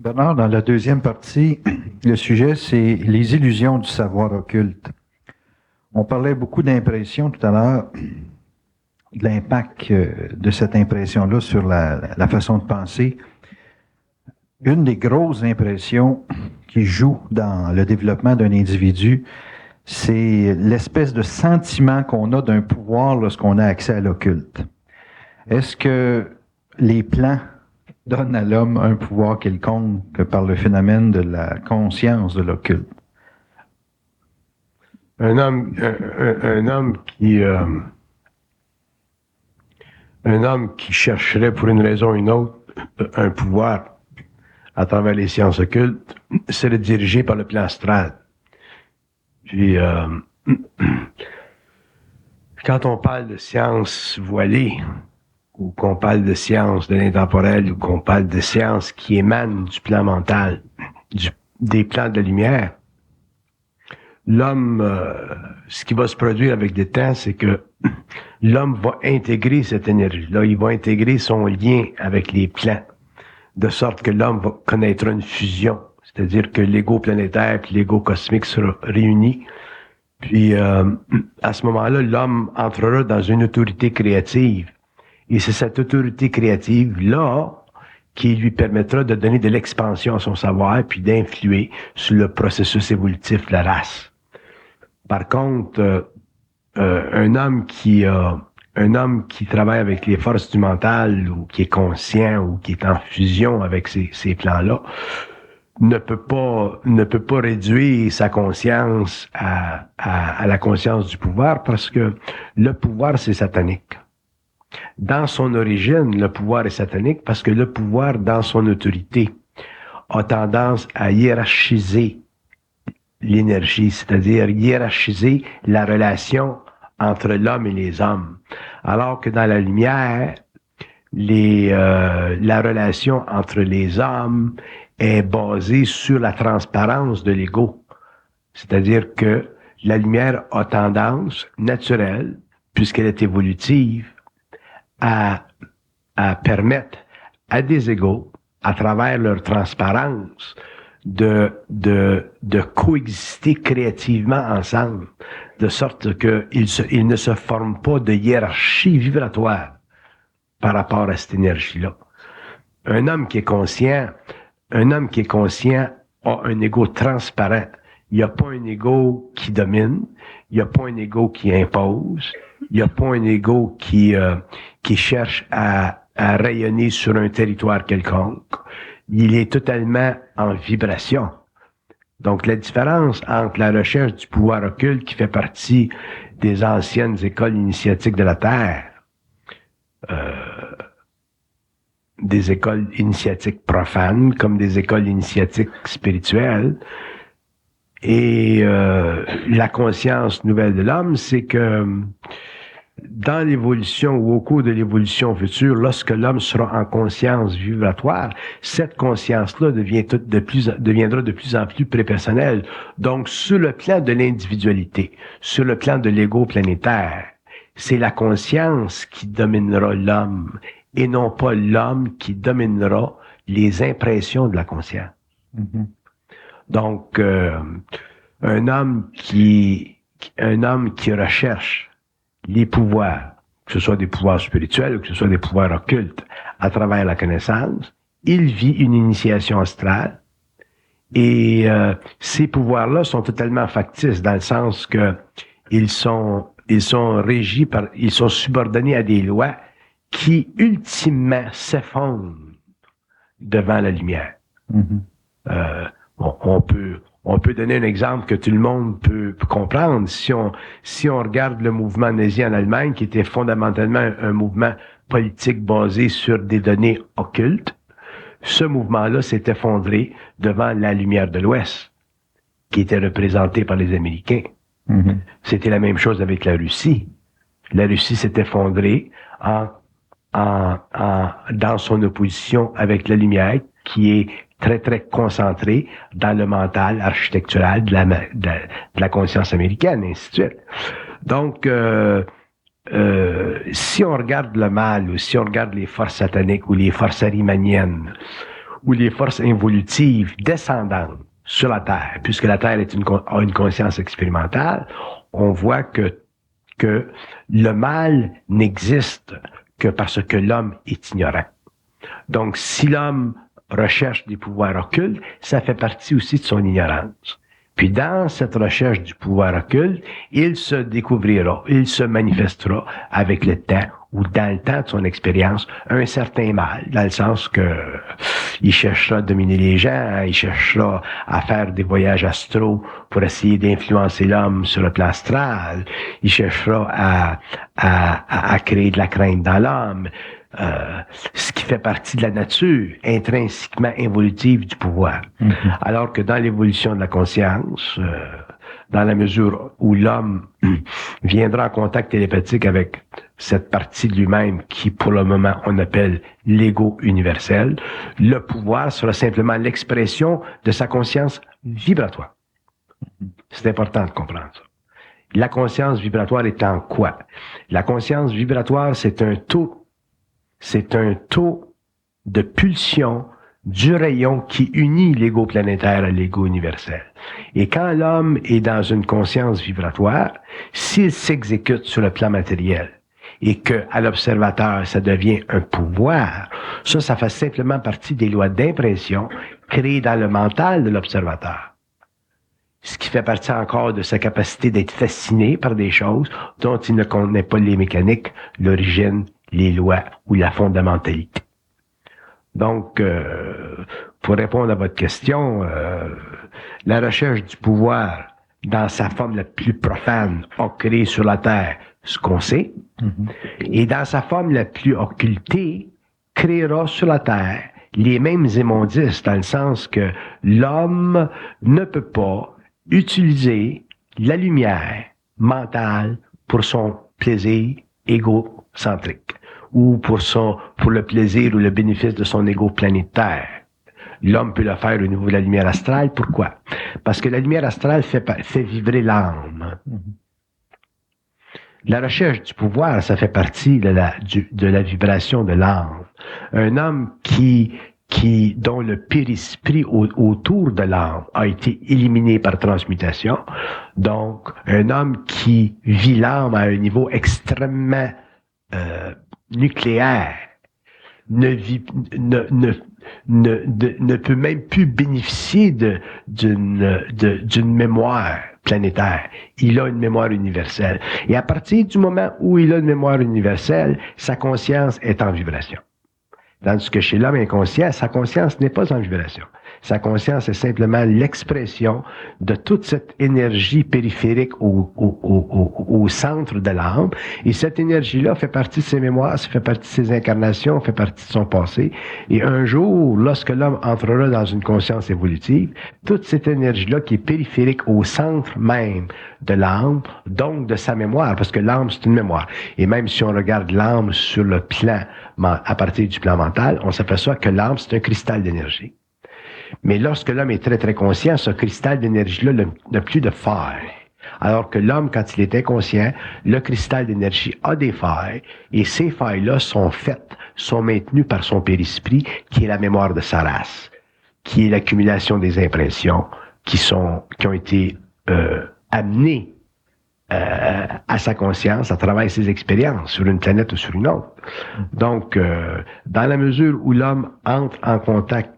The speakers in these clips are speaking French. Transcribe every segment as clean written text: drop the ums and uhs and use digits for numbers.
Bernard, dans la deuxième partie, le sujet, c'est les illusions du savoir occulte. On parlait beaucoup d'impression tout à l'heure, de l'impact de cette impression-là sur la façon de penser. Une des grosses impressions qui joue dans le développement d'un individu, c'est l'espèce de sentiment qu'on a d'un pouvoir lorsqu'on a accès à l'occulte. Est-ce que les plans donnent à l'homme un pouvoir quelconque par le phénomène de la conscience de l'occulte? Un homme qui chercherait pour une raison ou une autre un pouvoir à travers les sciences occultes serait dirigé par le plan astral. Puis, quand on parle de sciences voilées, ou qu'on parle de sciences de l'intemporel, ou qu'on parle de sciences qui émanent du plan mental, des plans de la lumière, l'homme, ce qui va se produire avec le temps, c'est que l'homme va intégrer cette énergie-là, il va intégrer son lien avec les plans, de sorte que l'homme va connaître une fusion, c'est-à-dire que l'ego planétaire et l'ego cosmique seront réunis, puis à ce moment-là, l'homme entrera dans une autorité créative, et c'est cette autorité créative-là qui lui permettra de donner de l'expansion à son savoir, puis d'influer sur le processus évolutif de la race. Par contre, un homme qui travaille avec les forces du mental, ou qui est conscient, ou qui est en fusion avec ces plans-là, ne peut pas réduire sa conscience à la conscience du pouvoir, parce que le pouvoir, c'est satanique. Dans son origine, le pouvoir est satanique parce que le pouvoir, dans son autorité, a tendance à hiérarchiser l'énergie, c'est-à-dire hiérarchiser la relation entre l'homme et les hommes. Alors que dans la lumière, la relation entre les hommes est basée sur la transparence de l'ego. C'est-à-dire que la lumière a tendance naturelle, puisqu'elle est évolutive, à permettre à des égaux, à travers leur transparence, de coexister créativement ensemble, de sorte qu'ils ne se forment pas de hiérarchie vibratoire par rapport à cette énergie-là. Un homme qui est conscient a un ego transparent. Il n'y a pas un ego qui domine, il n'y a pas un ego qui impose, il n'y a pas un ego qui cherche à rayonner sur un territoire quelconque. Il est totalement en vibration. Donc, la différence entre la recherche du pouvoir occulte, qui fait partie des anciennes écoles initiatiques de la Terre, des écoles initiatiques profanes, comme des écoles initiatiques spirituelles, et la conscience nouvelle de l'homme, c'est que dans l'évolution ou au cours de l'évolution future, lorsque l'homme sera en conscience vibratoire, cette conscience-là deviendra de plus en plus prépersonnelle. Donc, sur le plan de l'individualité, sur le plan de l'ego planétaire, c'est la conscience qui dominera l'homme et non pas l'homme qui dominera les impressions de la conscience. Mm-hmm. Donc, un homme qui recherche les pouvoirs, que ce soit des pouvoirs spirituels ou que ce soit des pouvoirs occultes, à travers la connaissance, il vit une initiation astrale, et ces pouvoirs-là sont totalement factices, dans le sens que ils sont subordonnés à des lois qui, ultimement, s'effondrent devant la lumière. Mm-hmm. On peut donner un exemple que tout le monde peut comprendre. Si on regarde le mouvement nazi en Allemagne, qui était fondamentalement un mouvement politique basé sur des données occultes, ce mouvement-là s'est effondré devant la lumière de l'Ouest, qui était représentée par les Américains. Mm-hmm. C'était la même chose avec la Russie. La Russie s'est effondrée dans son opposition avec la lumière, qui est très, très concentré dans le mental architectural de la conscience américaine, et ainsi de suite. Donc, si on regarde le mal, ou si on regarde les forces sataniques ou les forces arimaniennes, où les forces involutives descendantes sur la Terre, puisque la Terre a une conscience expérimentale, on voit que le mal n'existe que parce que l'homme est ignorant. Donc, si l'homme recherche des pouvoirs occultes, ça fait partie aussi de son ignorance. Puis dans cette recherche du pouvoir occulte, il se découvrira, il se manifestera avec le temps ou dans le temps de son expérience un certain mal, dans le sens que il cherchera à dominer les gens, il cherchera à faire des voyages astraux pour essayer d'influencer l'homme sur le plan astral, il cherchera à créer de la crainte dans l'homme, ce qui fait partie de la nature intrinsèquement évolutive du pouvoir. Mm-hmm. Alors que dans l'évolution de la conscience, dans la mesure où l'homme viendra en contact télépathique avec cette partie de lui-même qui, pour le moment, on appelle l'ego universel, le pouvoir sera simplement l'expression de sa conscience vibratoire. C'est important de comprendre ça. La conscience vibratoire est en quoi? La conscience vibratoire, c'est un taux de pulsion du rayon qui unit l'ego planétaire à l'ego universel. Et quand l'homme est dans une conscience vibratoire, s'il s'exécute sur le plan matériel et que à l'observateur ça devient un pouvoir, ça fait simplement partie des lois d'impression créées dans le mental de l'observateur. Ce qui fait partie encore de sa capacité d'être fasciné par des choses dont il ne connaît pas les mécaniques, l'origine, les lois ou la fondamentalité. Donc, pour répondre à votre question, la recherche du pouvoir dans sa forme la plus profane a créé sur la Terre ce qu'on sait, et dans sa forme la plus occultée, créera sur la Terre les mêmes immondices, dans le sens que l'homme ne peut pas utiliser la lumière mentale pour son plaisir égocentrique ou pour le plaisir ou le bénéfice de son ego planétaire. L'homme peut le faire au niveau de la lumière astrale. Pourquoi? Parce que la lumière astrale fait vibrer l'âme. La recherche du pouvoir, ça fait partie de la vibration de l'âme. Un homme dont le périsprit autour de l'âme a été éliminé par transmutation. Donc, un homme qui vit l'âme à un niveau extrêmement nucléaire ne peut même plus bénéficier d'une mémoire planétaire. Il a une mémoire universelle. Et à partir du moment où il a une mémoire universelle, sa conscience est en vibration. Tandis que chez l'homme inconscient, sa conscience n'est pas en vibration. Sa conscience est simplement l'expression de toute cette énergie périphérique au centre de l'âme. Et cette énergie-là fait partie de ses mémoires, ça fait partie de ses incarnations, fait partie de son passé. Et un jour, lorsque l'homme entrera dans une conscience évolutive, toute cette énergie-là qui est périphérique au centre même de l'âme, donc de sa mémoire, parce que l'âme, c'est une mémoire. Et même si on regarde l'âme sur le plan, à partir du plan mental, on s'aperçoit que l'âme, c'est un cristal d'énergie. Mais lorsque l'homme est très, très conscient, ce cristal d'énergie-là n'a plus de failles. Alors que l'homme, quand il est inconscient, le cristal d'énergie a des failles, et ces failles-là sont maintenues par son périsprit, qui est la mémoire de sa race, qui est l'accumulation des impressions qui ont été amenées à sa conscience à travers ses expériences sur une planète ou sur une autre. Donc, dans la mesure où l'homme entre en contact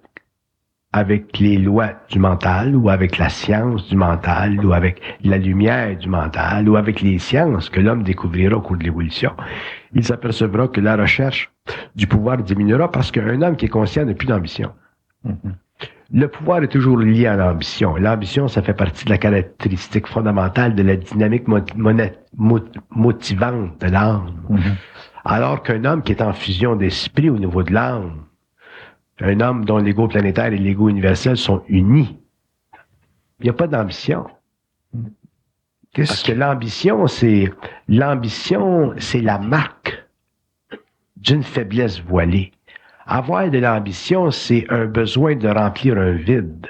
avec les lois du mental, ou avec la science du mental, ou avec la lumière du mental, ou avec les sciences que l'homme découvrira au cours de l'évolution, il s'apercevra que la recherche du pouvoir diminuera parce qu'un homme qui est conscient n'a plus d'ambition. Mm-hmm. Le pouvoir est toujours lié à l'ambition. L'ambition, ça fait partie de la caractéristique fondamentale de la dynamique motivante de l'âme. Mm-hmm. Alors qu'un homme qui est en fusion d'esprit au niveau de l'âme, un homme dont l'ego planétaire et l'ego universel sont unis, il n'y a pas d'ambition. Parce que l'ambition, c'est la marque d'une faiblesse voilée. Avoir de l'ambition, c'est un besoin de remplir un vide.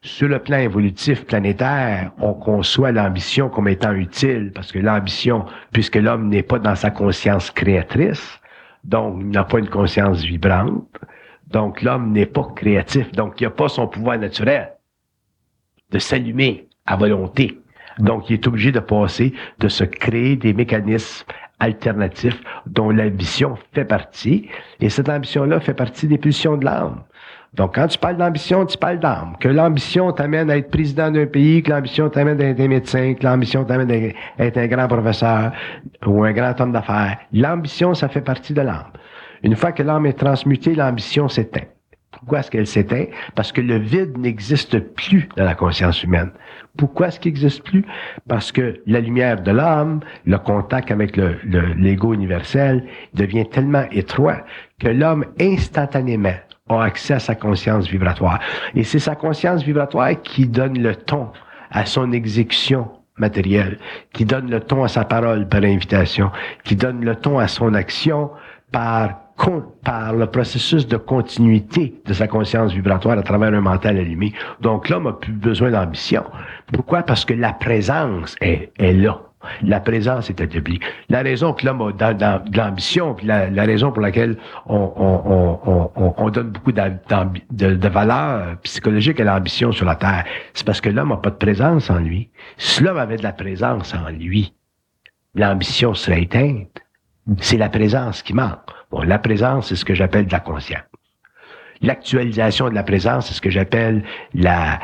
Sur le plan évolutif planétaire, on conçoit l'ambition comme étant utile, parce que l'ambition, puisque l'homme n'est pas dans sa conscience créatrice, donc il n'a pas une conscience vibrante, Donc, l'homme n'est pas créatif. Donc, il n'a pas son pouvoir naturel de s'allumer à volonté. Donc, il est obligé de se créer des mécanismes alternatifs dont l'ambition fait partie. Et cette ambition-là fait partie des pulsions de l'âme. Donc, quand tu parles d'ambition, tu parles d'âme. Que l'ambition t'amène à être président d'un pays, que l'ambition t'amène à être un médecin, que l'ambition t'amène à être un grand professeur ou un grand homme d'affaires. L'ambition, ça fait partie de l'âme. Une fois que l'âme est transmutée, l'ambition s'éteint. Pourquoi est-ce qu'elle s'éteint? Parce que le vide n'existe plus dans la conscience humaine. Pourquoi est-ce qu'il n'existe plus? Parce que la lumière de l'âme, le contact avec l'ego universel, devient tellement étroit que l'homme, instantanément, a accès à sa conscience vibratoire. Et c'est sa conscience vibratoire qui donne le ton à son exécution matérielle, qui donne le ton à sa parole par invitation, qui donne le ton à son action par le processus de continuité de sa conscience vibratoire à travers un mental allumé. Donc l'homme a plus besoin d'ambition. Pourquoi? Parce que la présence est là. La présence est établie. La raison que l'homme a de l'ambition, puis la raison pour laquelle on donne beaucoup de valeur psychologique à l'ambition sur la Terre, c'est parce que l'homme n'a pas de présence en lui. Si l'homme avait de la présence en lui, l'ambition serait éteinte. C'est la présence qui manque. Bon, la présence, c'est ce que j'appelle de la conscience. L'actualisation de la présence, c'est ce que j'appelle la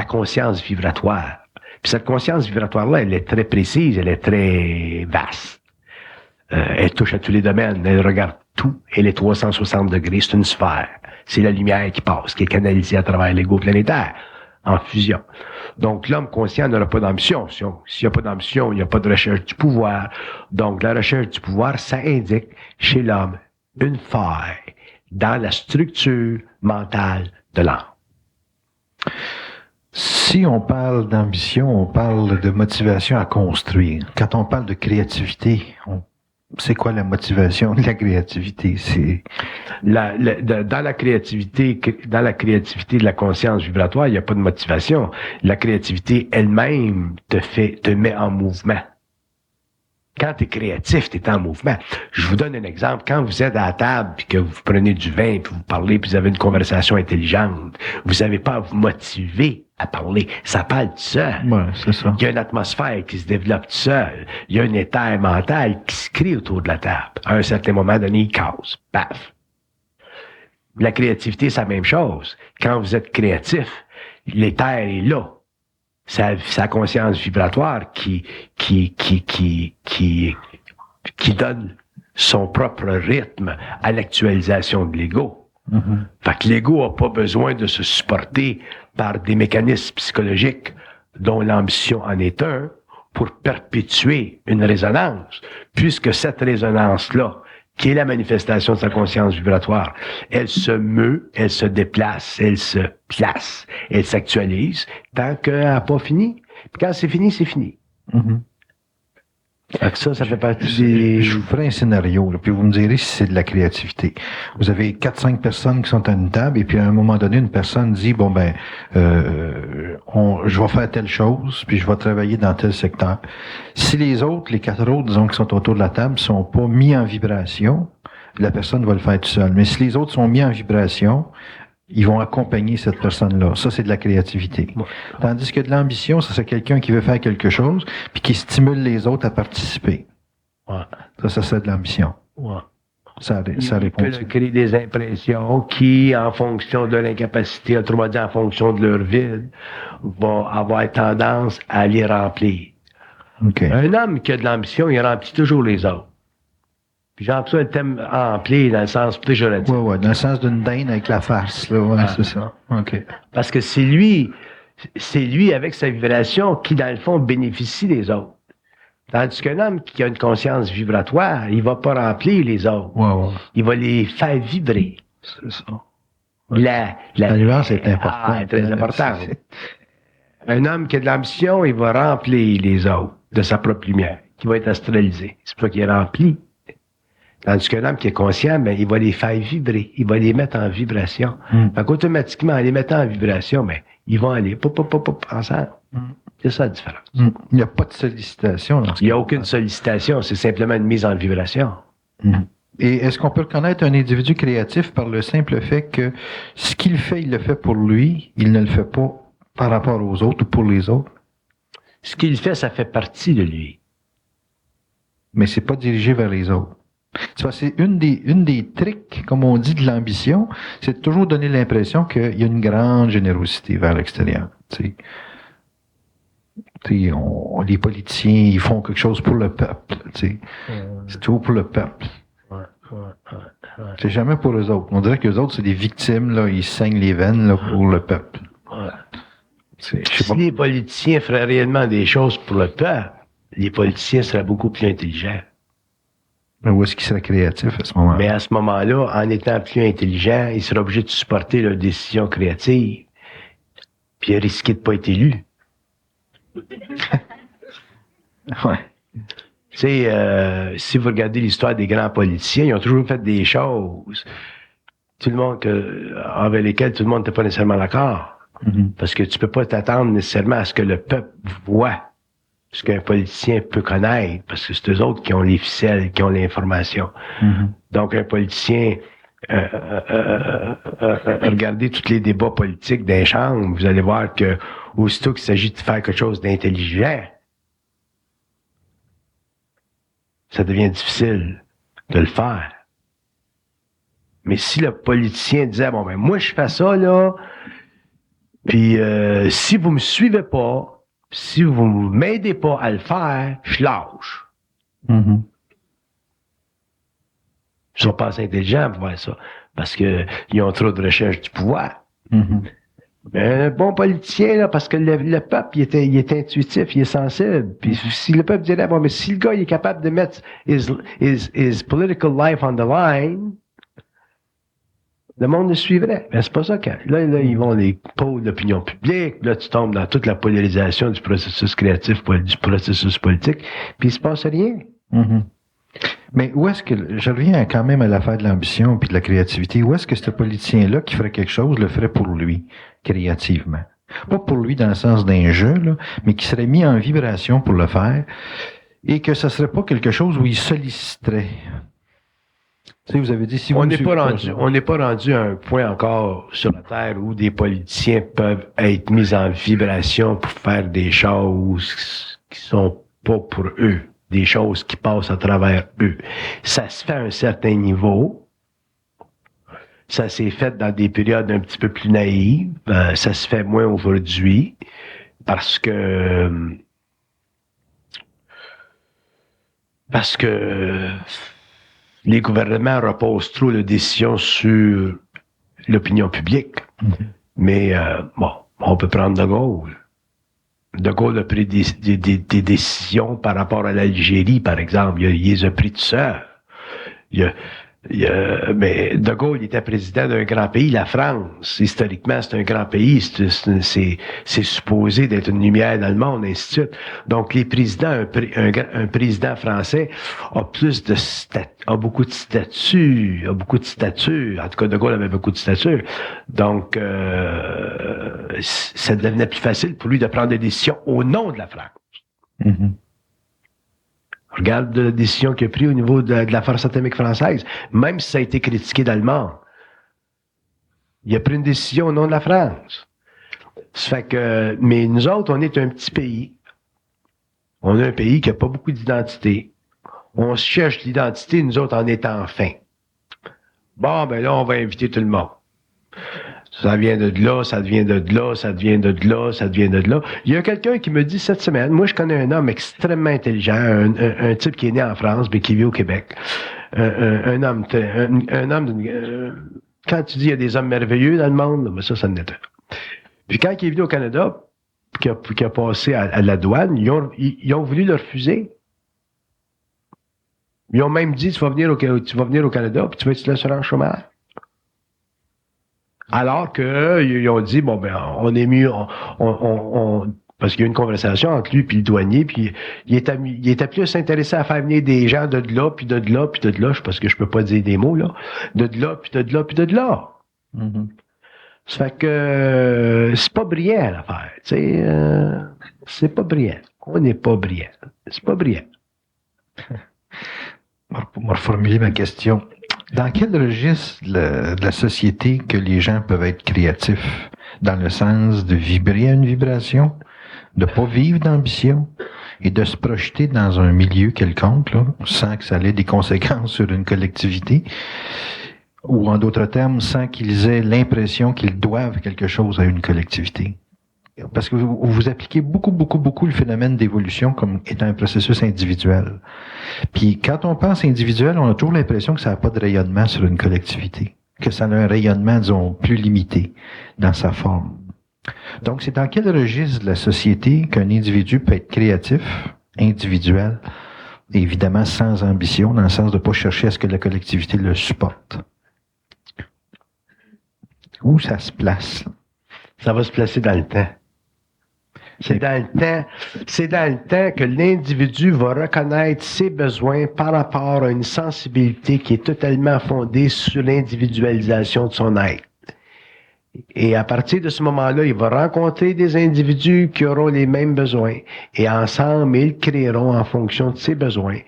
conscience vibratoire. Puis cette conscience vibratoire-là, elle est très précise, elle est très vaste. Elle touche à tous les domaines, elle regarde tout, elle est 360 degrés, c'est une sphère. C'est la lumière qui passe, qui est canalisée à travers l'ego planétaire, en fusion. Donc, l'homme conscient n'aura pas d'ambition. S'il n'y a pas d'ambition, il n'y a pas de recherche du pouvoir. Donc, la recherche du pouvoir, ça indique chez l'homme une faille dans la structure mentale de l'âme. Si on parle d'ambition, on parle de motivation à construire. Quand on parle de créativité, c'est quoi la motivation de la créativité? C'est dans la créativité de la conscience vibratoire, il n'y a pas de motivation. La créativité elle-même te met en mouvement. Quand tu es créatif, tu es en mouvement. Je vous donne un exemple. Quand vous êtes à la table, puis que vous prenez du vin, puis vous parlez, puis vous avez une conversation intelligente, vous n'avez pas à vous motiver à parler. Ça parle tout seul. Ouais, c'est ça. Il y a une atmosphère qui se développe tout seul. Il y a un éther mental qui se crée autour de la table. À un certain moment donné, il casse. Paf! La créativité, c'est la même chose. Quand vous êtes créatif, l'éther est là. Sa conscience vibratoire qui donne son propre rythme à l'actualisation de l'ego. Mm-hmm. Fait que l'ego n'a pas besoin de se supporter par des mécanismes psychologiques dont l'ambition en est un pour perpétuer une résonance, puisque cette résonance-là, qui est la manifestation de sa conscience vibratoire, elle se meut, elle se déplace, elle se place, elle s'actualise tant qu'elle n'a pas fini. Puis quand c'est fini, c'est fini. Mm-hmm. Ça fait partie des... Je vous ferai un scénario, là, puis vous me direz si c'est de la créativité. Vous avez 4-5 personnes qui sont à une table, et puis à un moment donné, une personne dit, bon ben, je vais faire telle chose, puis je vais travailler dans tel secteur. Si les 4 autres, disons, qui sont autour de la table, sont pas mis en vibration, la personne va le faire tout seul. Mais si les autres sont mis en vibration, ils vont accompagner cette personne-là. Ça, c'est de la créativité. Ouais. Tandis que de l'ambition, ça, c'est quelqu'un qui veut faire quelque chose, puis qui stimule les autres à participer. Ouais. Ça, c'est de l'ambition. Ouais. Ça répond. Il peut créer des impressions qui, en fonction de l'incapacité, autrement dit, en fonction de leur vide, vont avoir tendance à les remplir. Okay. Un homme qui a de l'ambition, il remplit toujours les autres. Puis j'emploie le thème rempli dans le sens péjoratif. Ouais, dans le sens d'une dinde avec la face, là. Ouais, c'est ça. OK. Parce que c'est lui avec sa vibration qui, dans le fond, bénéficie des autres. Tandis qu'un homme qui a une conscience vibratoire, il va pas remplir les autres. Ouais. Il va les faire vibrer. C'est ça. Ouais. La nuance est importante. Très importante. Un homme qui a de l'ambition, il va remplir les autres de sa propre lumière, qui va être astralisé. C'est pour ça qu'il est rempli. Tandis qu'un homme qui est conscient, ben, il va les faire vibrer. Il va les mettre en vibration. Fait qu'automatiquement, en les mettant en vibration, ben, ils vont aller ensemble. C'est ça la différence. Il n'y a pas de sollicitation. Il n'y a aucune sollicitation. C'est simplement une mise en vibration. Et est-ce qu'on peut reconnaître un individu créatif par le simple fait que ce qu'il fait, il le fait pour lui, il ne le fait pas par rapport aux autres ou pour les autres? Ce qu'il fait, ça fait partie de lui. Mais c'est pas dirigé vers les autres. C'est une des tricks, comme on dit, de l'ambition, c'est de toujours donner l'impression qu'il y a une grande générosité vers l'extérieur. Les politiciens, ils font quelque chose pour le peuple. C'est toujours pour le peuple. C'est jamais pour eux autres. On dirait que les autres, c'est des victimes, là, ils saignent les veines là, pour le peuple. Si les politiciens feraient réellement des choses pour le peuple, les politiciens seraient beaucoup plus intelligents. Mais où est-ce qu'ils seraient créatifs à ce moment-là? Mais à ce moment-là, en étant plus intelligents, ils seraient obligés de supporter leurs décisions créatives, puis risquer de ne pas être élus. Ouais. Tu sais, si vous regardez l'histoire des grands politiciens, ils ont toujours fait des choses avec lesquelles tout le monde n'était pas nécessairement d'accord. Mm-hmm. Parce que tu peux pas t'attendre nécessairement à ce que le peuple voit ce qu'un politicien peut connaître, parce que c'est eux autres qui ont les ficelles, qui ont l'information. Mm-hmm. Donc, un politicien, regardez tous les débats politiques d'un chambre, vous allez voir que aussitôt qu'il s'agit de faire quelque chose d'intelligent, ça devient difficile de le faire. Mais si le politicien disait, bon, ben, moi, je fais ça, là, puis si vous me suivez pas, si vous m'aidez pas à le faire, je lâche. Mm-hmm. Ils sont pas assez intelligents pour faire ça, parce que ils ont trop de recherche du pouvoir. Mm-hmm. Mais un bon politicien, là, parce que le peuple, il est intuitif, il est sensible. Puis si le peuple dirait, bon, mais si le gars, il est capable de mettre his political life on the line, le monde le suivrait. Mais c'est pas ça quand. Là, ils vont les pôles d'opinion publique. Là, tu tombes dans toute la polarisation du processus créatif, du processus politique. Puis il se passe rien. Mm-hmm. Mais où est-ce que, je reviens quand même à l'affaire de l'ambition puis de la créativité, où est-ce que ce politicien-là qui ferait quelque chose le ferait pour lui, créativement? Pas pour lui dans le sens d'un jeu, là, mais qui serait mis en vibration pour le faire et que ça serait pas quelque chose où il solliciterait. Tu sais, vous avez dit si vous on n'est pas rendu à un point encore sur la Terre où des politiciens peuvent être mis en vibration pour faire des choses qui sont pas pour eux, des choses qui passent à travers eux. Ça se fait à un certain niveau. Ça s'est fait dans des périodes un petit peu plus naïves. Ça se fait moins aujourd'hui parce que les gouvernements reposent trop de décisions sur l'opinion publique. Mm-hmm. Mais bon, on peut prendre De Gaulle. De Gaulle a pris des décisions par rapport à l'Algérie, par exemple. Il les a pris tout seul. Mais De Gaulle il était président d'un grand pays, la France. Historiquement, c'est un grand pays. C'est supposé d'être une lumière dans le monde, ainsi de suite. Donc, les présidents, un président français a beaucoup de stature. En tout cas, De Gaulle avait beaucoup de stature. Donc, ça devenait plus facile pour lui de prendre des décisions au nom de la France. Mm-hmm. Regarde la décision qu'il a prise au niveau de la force atomique française, même si ça a été critiqué dans le monde. Il a pris une décision au nom de la France. Ça fait que, mais nous autres, on est un petit pays. On est un pays qui n'a pas beaucoup d'identité. On cherche l'identité, nous autres, en étant fins. Bon, ben là, on va inviter tout le monde. Ça vient de là, ça vient de là, ça vient de là, ça vient de là. Il y a quelqu'un qui me dit cette semaine, moi je connais un homme extrêmement intelligent, un type qui est né en France, mais qui vit au Québec. Un homme, quand tu dis il y a des hommes merveilleux dans le monde, mais ça en est un. Puis quand il est venu au Canada, qui a passé à la douane, ils ont voulu le refuser. Ils ont même dit, tu vas venir au Canada, puis tu vas être sur l'assurance chômage. Alors que ils ont dit bon ben on est mieux parce qu'il y a eu une conversation entre lui puis le douanier puis il était plus intéressé à faire venir des gens de là puis de là puis de là parce que je peux pas dire des mots là de là puis de là puis de là. Mm-hmm. Ça fait que c'est pas brillant l'affaire, tu sais c'est pas brillant. On n'est pas brillant. C'est pas brillant. On va reformuler ma question. Dans quel registre de la société que les gens peuvent être créatifs? Dans le sens de vibrer à une vibration, de pas vivre d'ambition et de se projeter dans un milieu quelconque, là, sans que ça ait des conséquences sur une collectivité, ou en d'autres termes, sans qu'ils aient l'impression qu'ils doivent quelque chose à une collectivité. Parce que vous appliquez beaucoup le phénomène d'évolution comme étant un processus individuel. Puis quand on pense individuel, on a toujours l'impression que ça n'a pas de rayonnement sur une collectivité, que ça a un rayonnement, disons, plus limité dans sa forme. Donc, c'est dans quel registre de la société qu'un individu peut être créatif, individuel, et évidemment sans ambition, dans le sens de ne pas chercher à ce que la collectivité le supporte? Où ça se place? Ça va se placer dans le temps. C'est dans le temps que l'individu va reconnaître ses besoins par rapport à une sensibilité qui est totalement fondée sur l'individualisation de son être. Et à partir de ce moment-là, il va rencontrer des individus qui auront les mêmes besoins. Et ensemble, ils créeront en fonction de ses besoins,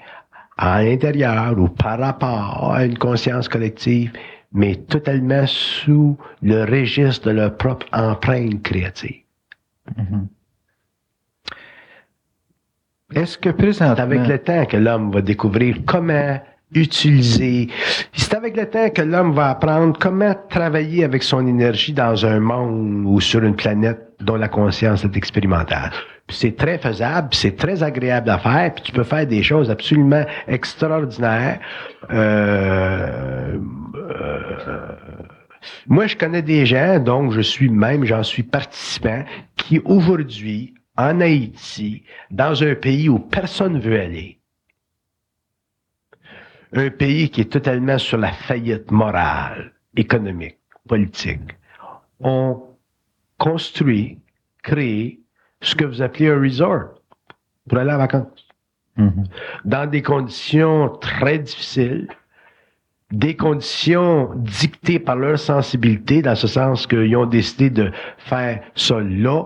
à l'intérieur ou par rapport à une conscience collective, mais totalement sous le registre de leur propre empreinte créative. Mm-hmm. Est-ce que présentement... C'est avec le temps que l'homme va découvrir comment utiliser. C'est avec le temps que l'homme va apprendre comment travailler avec son énergie dans un monde ou sur une planète dont la conscience est expérimentale. Puis c'est très faisable, puis c'est très agréable à faire, puis tu peux faire des choses absolument extraordinaires. Moi, je connais des gens, donc j'en suis participant, qui aujourd'hui, en Haïti, dans un pays où personne ne veut aller, un pays qui est totalement sur la faillite morale, économique, politique, ont construit, créé ce que vous appelez un resort pour aller en vacances. Mm-hmm. Dans des conditions très difficiles, des conditions dictées par leur sensibilité, dans ce sens qu'ils ont décidé de faire ça là,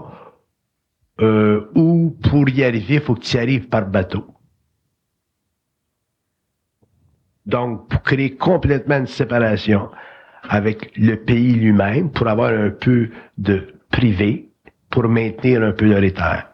ou pour y arriver, il faut que tu y arrives par bateau. Donc, pour créer complètement une séparation avec le pays lui-même, pour avoir un peu de privé, pour maintenir un peu leur terres.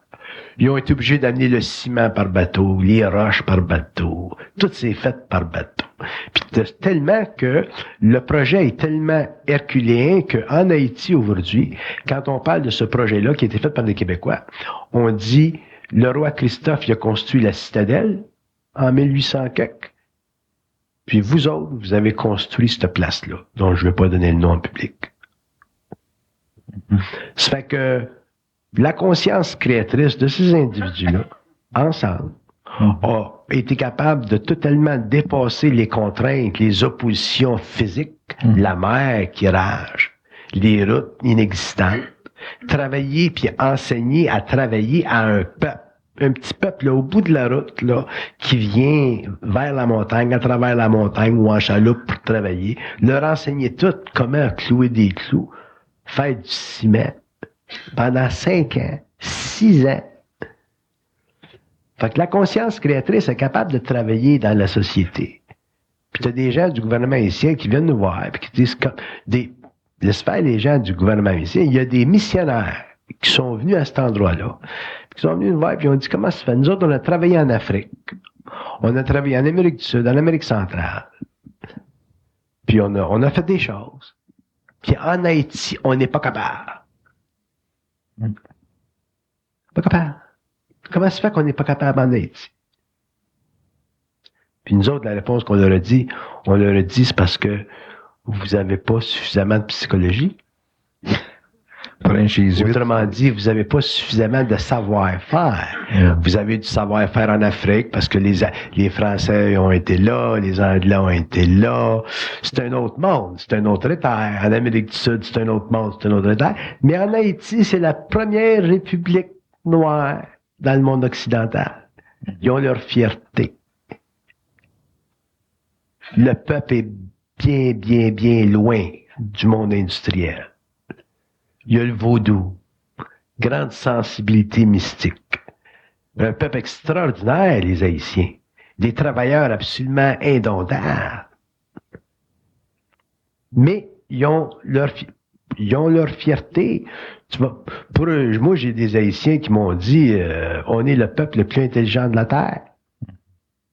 Ils ont été obligés d'amener le ciment par bateau, les roches par bateau, tout c'est fait par bateau. Puis tellement que le projet est tellement herculéen qu'en Haïti aujourd'hui, quand on parle de ce projet-là qui a été fait par des Québécois, on dit le roi Christophe il a construit la citadelle en 1800 quelque. Puis vous autres, vous avez construit cette place-là, dont je ne vais pas donner le nom en public. Ça fait que la conscience créatrice de ces individus-là, ensemble, a été capable de totalement dépasser les contraintes, les oppositions physiques, la mer qui rage, les routes inexistantes, travailler puis enseigner à travailler à un peuple. Un petit peuple là, au bout de la route là, qui vient vers la montagne, à travers la montagne ou en chaloupe pour travailler, leur enseigner tout comment clouer des clous, faire du ciment pendant 5 ans, 6 ans. Fait que la conscience créatrice est capable de travailler dans la société. Puis t'as des gens du gouvernement haïtien qui viennent nous voir puis qui disent laisse faire les gens du gouvernement haïtien, il y a des missionnaires qui sont venus à cet endroit-là. Ils sont venus nous voir et on dit comment ça se fait. Nous autres, on a travaillé en Afrique. On a travaillé en Amérique du Sud, en Amérique centrale. Puis on a fait des choses. Puis en Haïti, on n'est pas capable. Pas capable. Comment ça se fait qu'on n'est pas capable en Haïti? Puis nous autres, la réponse qu'on leur a dit, c'est parce que vous n'avez pas suffisamment de psychologie. Autrement dit, vous n'avez pas suffisamment de savoir-faire. Yeah. Vous avez du savoir-faire en Afrique parce que les Français ont été là, les Anglais ont été là. C'est un autre monde, c'est un autre terre. En Amérique du Sud, c'est un autre monde, c'est un autre terre. Mais en Haïti, c'est la première république noire dans le monde occidental. Ils ont leur fierté. Le peuple est bien loin du monde industriel. Il y a le vaudou, grande sensibilité mystique. Un peuple extraordinaire, les Haïtiens. des travailleurs absolument indomptables. Mais ils ont leur fierté. Moi, j'ai des Haïtiens qui m'ont dit on est le peuple le plus intelligent de la Terre.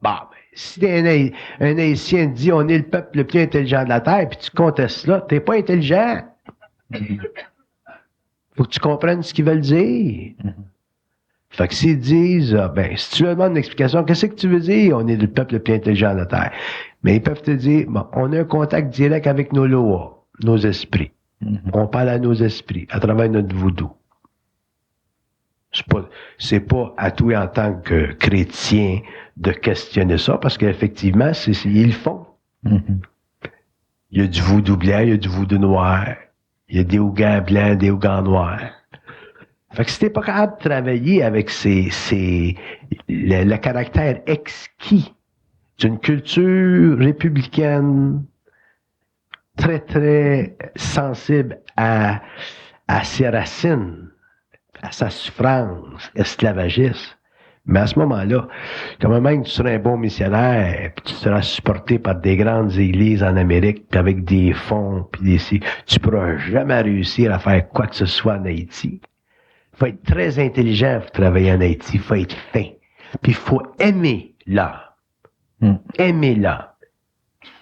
Bah, ben, si un Haïtien dit on est le peuple le plus intelligent de la Terre, puis tu contestes là, t'es pas intelligent. Faut que tu comprennes ce qu'ils veulent dire. Fait que s'ils disent, si tu leur demandes une explication, qu'est-ce que tu veux dire? On est le peuple le plus intelligent de la Terre. Mais ils peuvent te dire, bon, on a un contact direct avec nos lois, nos esprits. On parle à nos esprits, à travers notre voodoo. C'est pas à toi en tant que chrétien de questionner ça, parce qu'effectivement, ils le font. Il y a du voodoo blanc, il y a du voodoo noir. Il y a des ougans blancs, des ougans noirs. Fait que si t'es pas capable de travailler avec le caractère exquis d'une culture républicaine très, très sensible à ses racines, à sa souffrance esclavagiste, mais à ce moment-là, quand même tu seras un bon missionnaire, puis tu seras supporté par des grandes églises en Amérique, puis avec des fonds, puis tu pourras jamais réussir à faire quoi que ce soit en Haïti. Il faut être très intelligent pour travailler en Haïti. Il faut être fin. Puis il faut aimer l'art. Aimer l'art.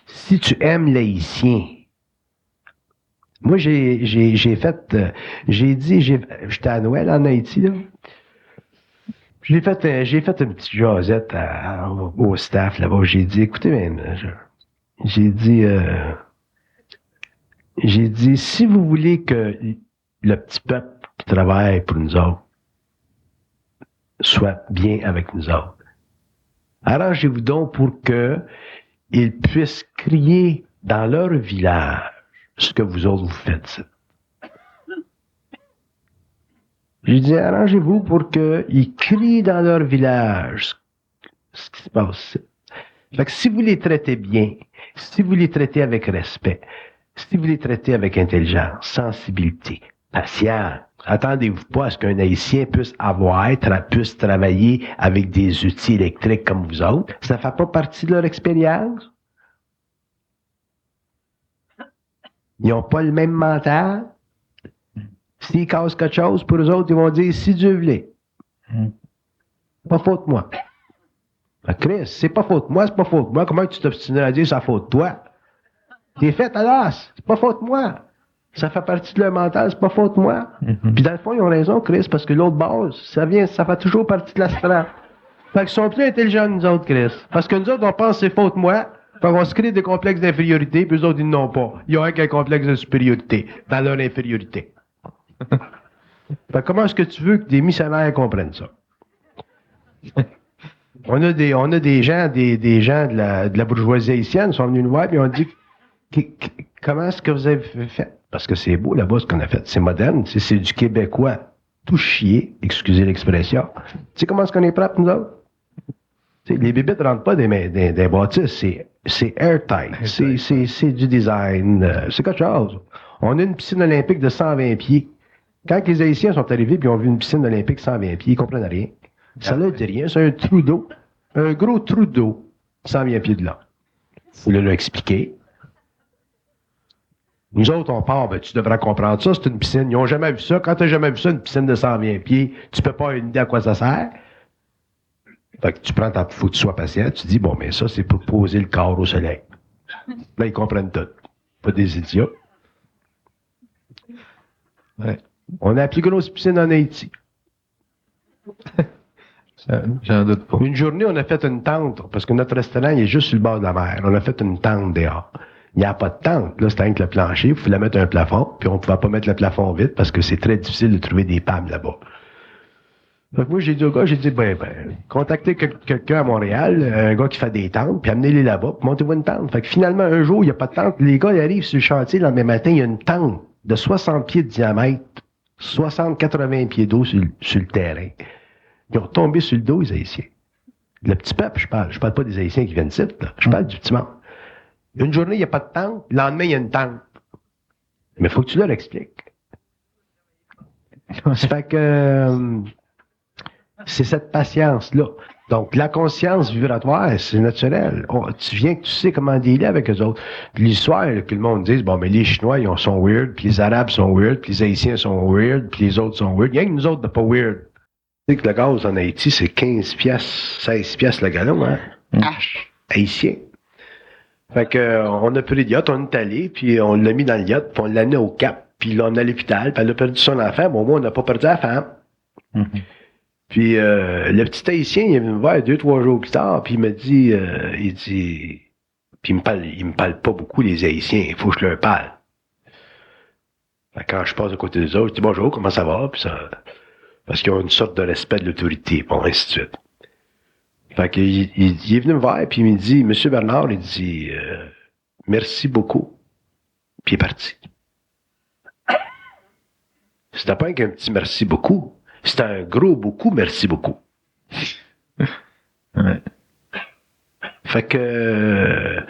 Si tu aimes l'Haïtien, moi j'étais à Noël en Haïti, là. J'ai fait une petite jasette au staff là-bas. J'ai dit, écoutez, j'ai dit, si vous voulez que le petit peuple qui travaille pour nous autres soit bien avec nous autres, arrangez-vous donc pour qu'ils puissent crier dans leur village ce que vous autres vous faites. J'ai dit, arrangez-vous pour qu'ils crient dans leur village ce qui se passe. Fait que si vous les traitez bien, si vous les traitez avec respect, si vous les traitez avec intelligence, sensibilité, patience, attendez-vous pas à ce qu'un Haïtien puisse travailler avec des outils électriques comme vous autres. Ça ne fait pas partie de leur expérience. Ils n'ont pas le même mental. S'ils cassent quelque chose, pour eux autres, ils vont dire, si Dieu voulait. Pas faute de moi. Chris, c'est pas faute de moi, c'est pas faute de moi. Comment tu t'obstines à dire, c'est faute de toi? T'es fait à l'as, c'est pas faute de moi. Ça fait partie de leur mental, c'est pas faute de moi. Puis dans le fond, ils ont raison, Chris, parce que l'autre base, ça fait toujours partie de l'astral. Fait qu'ils sont plus intelligents que nous autres, Chris. Parce que nous autres, on pense que c'est faute de moi. Fait qu'on se crée des complexes d'infériorité, puis eux autres, ils n'ont pas. Ils ont un complexe de supériorité dans leur infériorité. Fait comment est-ce que tu veux que des missionnaires comprennent ça? On a des gens de la bourgeoisie haïtienne sont venus nous voir et ont dit comment est-ce que vous avez fait? Parce que c'est beau là-bas ce qu'on a fait. C'est moderne, c'est du québécois tout chier, excusez l'expression. Tu sais comment est-ce qu'on est propre, nous autres? Les bébites ne rentrent pas des bâtisses, c'est airtight, c'est du design, c'est quelque chose. On a une piscine olympique de 120 pieds. Quand les Haïtiens sont arrivés et ont vu une piscine olympique 120 pieds, ils ne comprennent rien. Ça ne dit rien, c'est un trou d'eau. Un gros trou d'eau, 120 pieds de long. Il faut leur expliquer. Nous autres, on part, tu devrais comprendre ça, c'est une piscine. Ils n'ont jamais vu ça. Quand tu n'as jamais vu ça, une piscine de 120 pieds, tu ne peux pas avoir une idée à quoi ça sert. Fait que faut que tu sois patient. Tu dis, mais ça, c'est pour poser le corps au soleil. Là, ils comprennent tout. Pas des idiots. Ouais. On a la plus grosse piscine en Haïti. J'en doute pas. Une journée, on a fait une tente, parce que notre restaurant, il est juste sur le bord de la mer. On a fait une tente dehors. Il n'y a pas de tente. Là, c'était avec le plancher. Il fallait mettre un plafond, puis on ne pouvait pas mettre le plafond vite, parce que c'est très difficile de trouver des palmes là-bas. Donc moi, j'ai dit au gars, contactez quelqu'un à Montréal, un gars qui fait des tentes, puis amenez-les là-bas, puis montez-vous une tente. Fait que finalement, un jour, il n'y a pas de tente. Les gars, ils arrivent sur le chantier, le lendemain matin, il y a une tente de 60 pieds de diamètre, 60-80 pieds d'eau sur le terrain. Ils ont retombé sur le dos, les Haïtiens. Le petit peuple, je parle pas des Haïtiens qui viennent ici, là. Je parle du petit monde. Une journée, il n'y a pas de tente, le lendemain, il y a une tente. Mais il faut que tu leur expliques. Ça fait que c'est cette patience-là. Donc, la conscience vibratoire, c'est naturel. Tu viens que tu sais comment dealer avec eux autres. L'histoire, que le monde dise, bon, mais les Chinois, ils sont weird, puis les Arabes sont weird, puis les Haïtiens sont weird, puis les autres sont weird. Il y a que nous autres de pas weird. Tu sais que le gaz en Haïti, c'est 15 piastres, 16 piastres le gallon, hein? Haïtien. Fait que, on a pris le yacht, on est allé, puis on l'a mis dans le yacht, puis on l'a amené au Cap, puis là, on est à l'hôpital, puis elle a perdu son enfant, bon, moi, on n'a pas perdu la femme. Puis le petit Haïtien, il est venu me voir 2-3 jours plus tard, puis il me dit, puis il me parle pas beaucoup les Haïtiens, il faut que je leur parle. Fait que quand je passe à côté des autres, je dis bonjour, comment ça va, puis ça, parce qu'ils ont une sorte de respect de l'autorité, bon, ainsi de suite. Fait que il est venu me voir, puis il me dit, Monsieur Bernard, il dit, merci beaucoup, puis il est parti. C'était pas qu'un petit merci beaucoup. C'est un gros beaucoup, merci beaucoup. Ouais. Fait que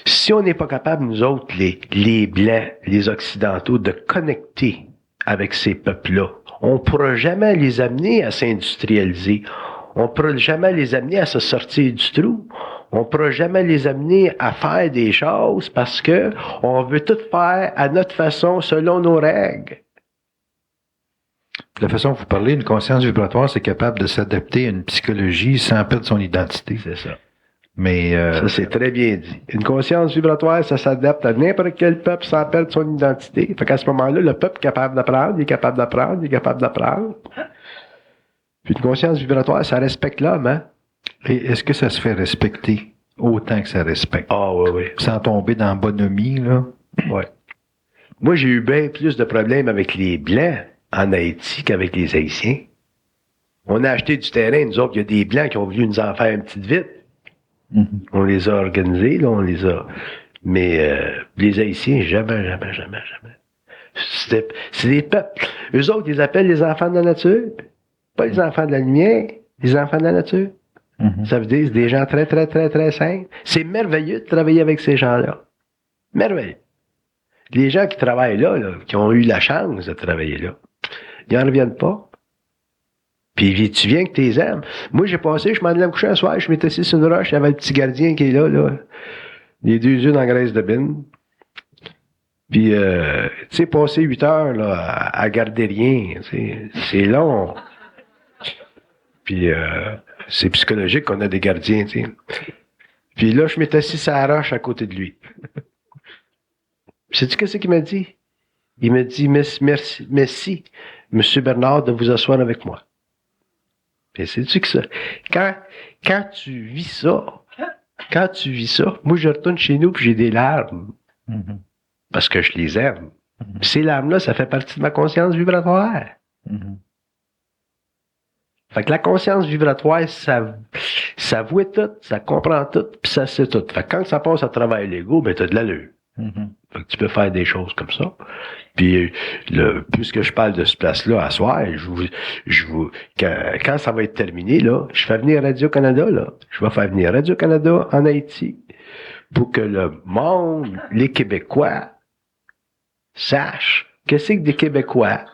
si on n'est pas capable, nous autres, les Blancs, les Occidentaux, de connecter avec ces peuples-là, on ne pourra jamais les amener à s'industrialiser. On ne pourra jamais les amener à se sortir du trou. On ne pourra jamais les amener à faire des choses parce que on veut tout faire à notre façon, selon nos règles. De la façon dont vous parlez, une conscience vibratoire, c'est capable de s'adapter à une psychologie sans perdre son identité. C'est ça. Mais ça, c'est très bien dit. Une conscience vibratoire, ça s'adapte à n'importe quel peuple sans perdre son identité. Fait qu'à ce moment-là, le peuple est capable d'apprendre, il est capable d'apprendre, il est capable d'apprendre. Puis une conscience vibratoire, ça respecte l'homme, hein? et est-ce que ça se fait respecter autant que ça respecte? Ah, oui, oui. Sans tomber dans la bonhomie, là? Ouais. Moi, j'ai eu bien plus de problèmes avec les Blancs en Haïti qu'avec les Haïtiens. On a acheté du terrain, nous autres, il y a des Blancs qui ont voulu nous en faire une petite vite. Mm-hmm. On les a organisés, là, on les a. Mais les Haïtiens, jamais. C'est des peuples. Eux autres, ils les appellent les enfants de la nature. Pas les enfants de la lumière, les enfants de la nature. Mm-hmm. Ça veut dire c'est des gens très, très, très, très simples. C'est merveilleux de travailler avec ces gens-là. Merveilleux. Les gens qui travaillent là, qui ont eu la chance de travailler là, ils n'en reviennent pas. Puis tu viens que t'es aimes. Moi, j'ai passé, je m'en allais me coucher un soir, je m'étais assis sur une roche, il y avait le petit gardien qui est là, les 2 yeux dans la graisse de bine. Puis, tu sais, passer 8 heures là, à garder rien, c'est long. Puis, c'est psychologique qu'on a des gardiens, tu sais. Puis là, je m'étais assis sur la roche à côté de lui. Sais-tu qu'est-ce qu'il m'a dit? Il m'a dit, merci, Monsieur Bernard, de vous asseoir avec moi. Puis sais-tu que ça? Quand tu vis ça, moi je retourne chez nous puis j'ai des larmes. Mm-hmm. Parce que je les aime. Puis ces larmes-là, ça fait partie de ma conscience vibratoire. Mm-hmm. Fait que la conscience vibratoire, ça voit tout, ça comprend tout, puis ça sait tout. Fait que quand ça passe à travers l'ego, ben t'as de l'allure. Mm-hmm. Fait que tu peux faire des choses comme ça. Puis, puisque je parle de ce place-là à soir, quand ça va être terminé, là, je fais venir Radio-Canada, là. Je vais faire venir Radio-Canada en Haïti pour que le monde, les Québécois, sachent que c'est que des Québécois.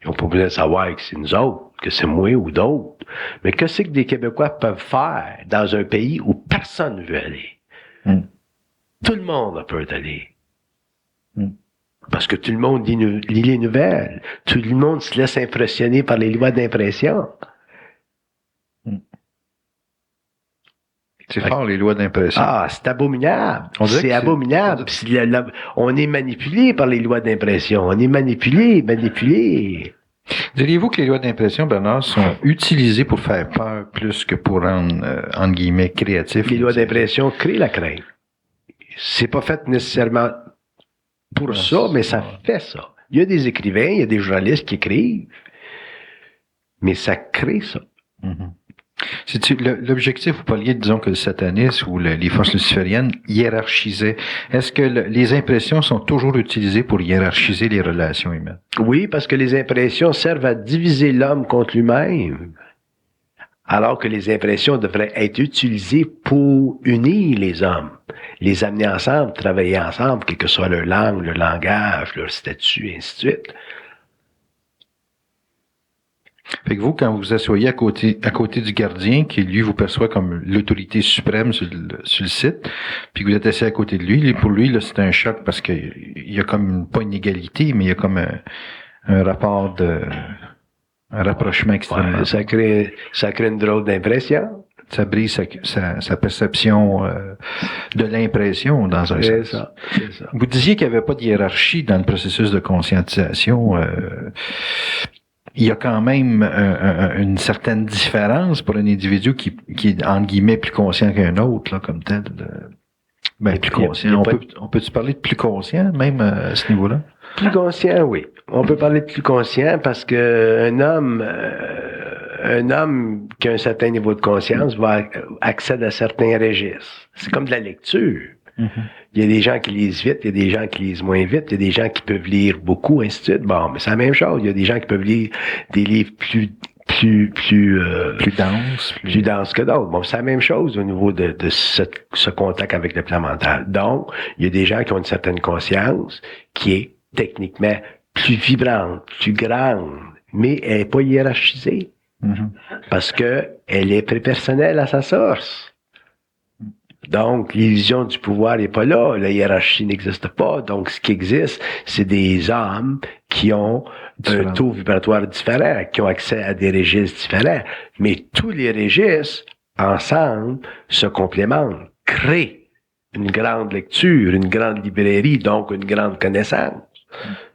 Ils n'ont pas besoin de savoir que c'est nous autres, que c'est moi ou d'autres. Mais que c'est que des Québécois peuvent faire dans un pays où personne ne veut aller? Mm. Tout le monde peut aller. Parce que tout le monde lit les nouvelles. Tout le monde se laisse impressionner par les lois d'impression. C'est fort, les lois d'impression. Ah, c'est abominable. On dirait C'est que abominable. On est manipulé par les lois d'impression. On est manipulé. Diriez-vous que les lois d'impression, Bernard, sont utilisées pour faire peur plus que pour rendre, entre guillemets, créatif? Les lois d'impression créent la crainte. C'est pas fait nécessairement pour ça, mais ça fait ça. Il y a des écrivains, il y a des journalistes qui écrivent, mais ça crée ça. Mm-hmm. C'est-tu l'objectif, vous parliez, disons, que le satanisme ou les forces lucifériennes hiérarchisaient. Est-ce que les impressions sont toujours utilisées pour hiérarchiser les relations humaines? Oui, parce que les impressions servent à diviser l'homme contre lui-même, alors que les impressions devraient être utilisées pour unir les hommes, les amener ensemble, travailler ensemble, quelle que soit leur langue, leur langage, leur statut, et ainsi de suite. Fait que vous, quand vous vous asseyez à côté du gardien, qui lui vous perçoit comme l'autorité suprême sur le site, puis que vous êtes assis à côté de lui, pour lui, là, c'est un choc parce que il y a comme pas une égalité, mais il y a comme un rapport un rapprochement extrêmement. Ouais, ça crée une drôle d'impression. Ça brise sa perception de l'impression dans un C'est sens. c'est ça. Vous disiez qu'il n'y avait pas de hiérarchie dans le processus de conscientisation. Il y a quand même une certaine différence pour un individu qui est, entre guillemets, plus conscient qu'un autre, là, comme tel. Plus conscient. On peut-tu parler de plus conscient, même à ce niveau-là? Plus conscient, oui. On peut parler de plus conscient parce que un homme qui a un certain niveau de conscience va accéder à certains registres. C'est comme de la lecture. Mm-hmm. Il y a des gens qui lisent vite, il y a des gens qui lisent moins vite, il y a des gens qui peuvent lire beaucoup, ainsi de suite. Bon, mais c'est la même chose. Il y a des gens qui peuvent lire des livres plus denses. Plus denses que d'autres. Bon, c'est la même chose au niveau de ce contact avec le plan mental. Donc, il y a des gens qui ont une certaine conscience qui est techniquement plus vibrante, plus grande, mais elle n'est pas hiérarchisée. Mm-hmm. Parce que elle est prépersonnelle à sa source. Donc, l'illusion du pouvoir n'est pas là. La hiérarchie n'existe pas. Donc, ce qui existe, c'est des âmes qui ont un taux vibratoire différent, qui ont accès à des registres différents. Mais tous les registres, ensemble, se complémentent, créent une grande lecture, une grande librairie, donc une grande connaissance.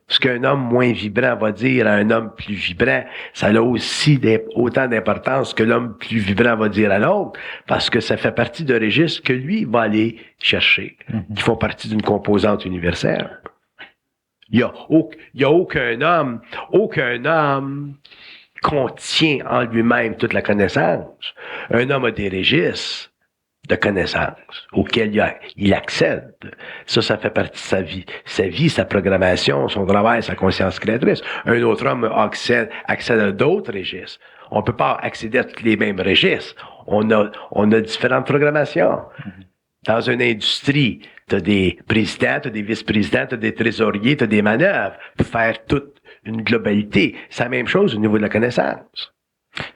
Ce qu'un homme moins vibrant va dire à un homme plus vibrant, ça a aussi autant d'importance que l'homme plus vibrant va dire à l'autre, parce que ça fait partie de registres que lui va aller chercher, qui font partie d'une composante universelle. Il y a aucun homme contient en lui-même toute la connaissance. Un homme a des registres de connaissances auxquelles il accède. Ça fait partie de sa vie. Sa vie, sa programmation, son travail, sa conscience créatrice. Un autre homme accède à d'autres registres. On peut pas accéder à tous les mêmes registres. On a différentes programmations. Dans une industrie, t'as des présidents, t'as des vice-présidents, t'as des trésoriers, t'as des manœuvres pour faire toute une globalité. C'est la même chose au niveau de la connaissance.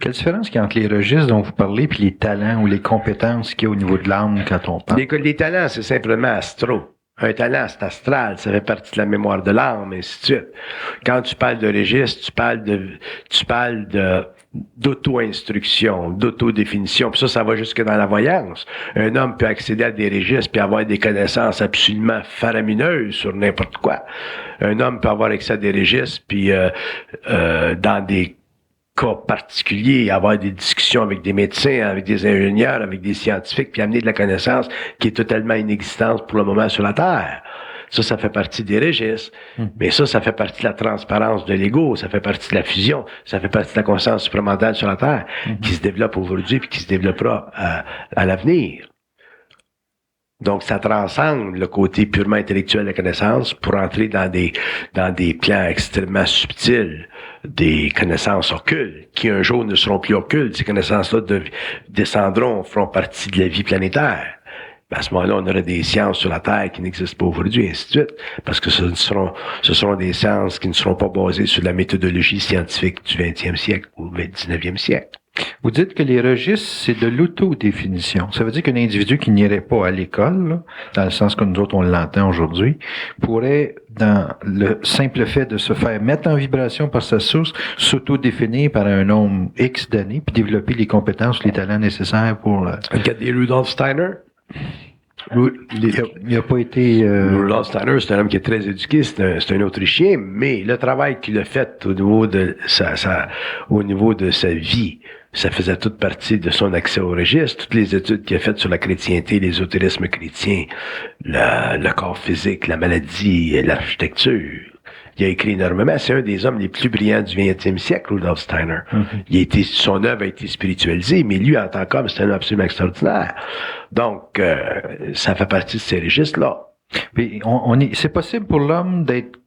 Quelle différence qu'il y a entre les registres dont vous parlez puis les talents ou les compétences qu'il y a au niveau de l'âme quand on parle? Les talents, c'est simplement astro. Un talent, c'est astral, ça fait partie de la mémoire de l'âme, et ainsi de suite. Quand tu parles de registre, tu parles d'auto-instruction, d'auto-définition, puis ça va jusque dans la voyance. Un homme peut accéder à des registres puis avoir des connaissances absolument faramineuses sur n'importe quoi. Un homme peut avoir accès à des registres puis dans des cas particuliers, avoir des discussions avec des médecins, avec des ingénieurs, avec des scientifiques, puis amener de la connaissance qui est totalement inexistante pour le moment sur la Terre. Ça fait partie des registres. Mais ça fait partie de la transparence de l'ego, ça fait partie de la fusion, ça fait partie de la conscience supramentale sur la Terre, qui se développe aujourd'hui puis qui se développera à l'avenir. Donc, ça transcende le côté purement intellectuel de la connaissance pour entrer dans des plans extrêmement subtils, des connaissances occultes, qui un jour ne seront plus occultes. Ces connaissances-là descendront, feront partie de la vie planétaire. À ce moment-là, on aura des sciences sur la Terre qui n'existent pas aujourd'hui, et ainsi de suite. Parce que ce seront des sciences qui ne seront pas basées sur la méthodologie scientifique du 20e siècle ou du 19e siècle. Vous dites que les registres, c'est de l'autodéfinition. Ça veut dire qu'un individu qui n'irait pas à l'école, là, dans le sens que nous autres on l'entend aujourd'hui, pourrait, dans le simple fait de se faire mettre en vibration par sa source, s'autodéfinir par un nombre X d'années, puis développer les compétences, les talents nécessaires pour... Regardez Rudolf Steiner. Il n'a pas été... Rudolf Steiner, c'est un homme qui est très éduqué, c'est un Autrichien, mais le travail qu'il a fait au niveau de sa vie, ça faisait toute partie de son accès au registre. Toutes les études qu'il a faites sur la chrétienté, l'ésotérisme chrétien, le corps physique, la maladie, l'architecture. Il a écrit énormément. C'est un des hommes les plus brillants du 20e siècle, Rudolf Steiner. Son œuvre a été spiritualisée, mais lui, en tant qu'homme, c'est un homme absolument extraordinaire. Donc, ça fait partie de ces registres-là. Puis c'est possible pour l'homme d'être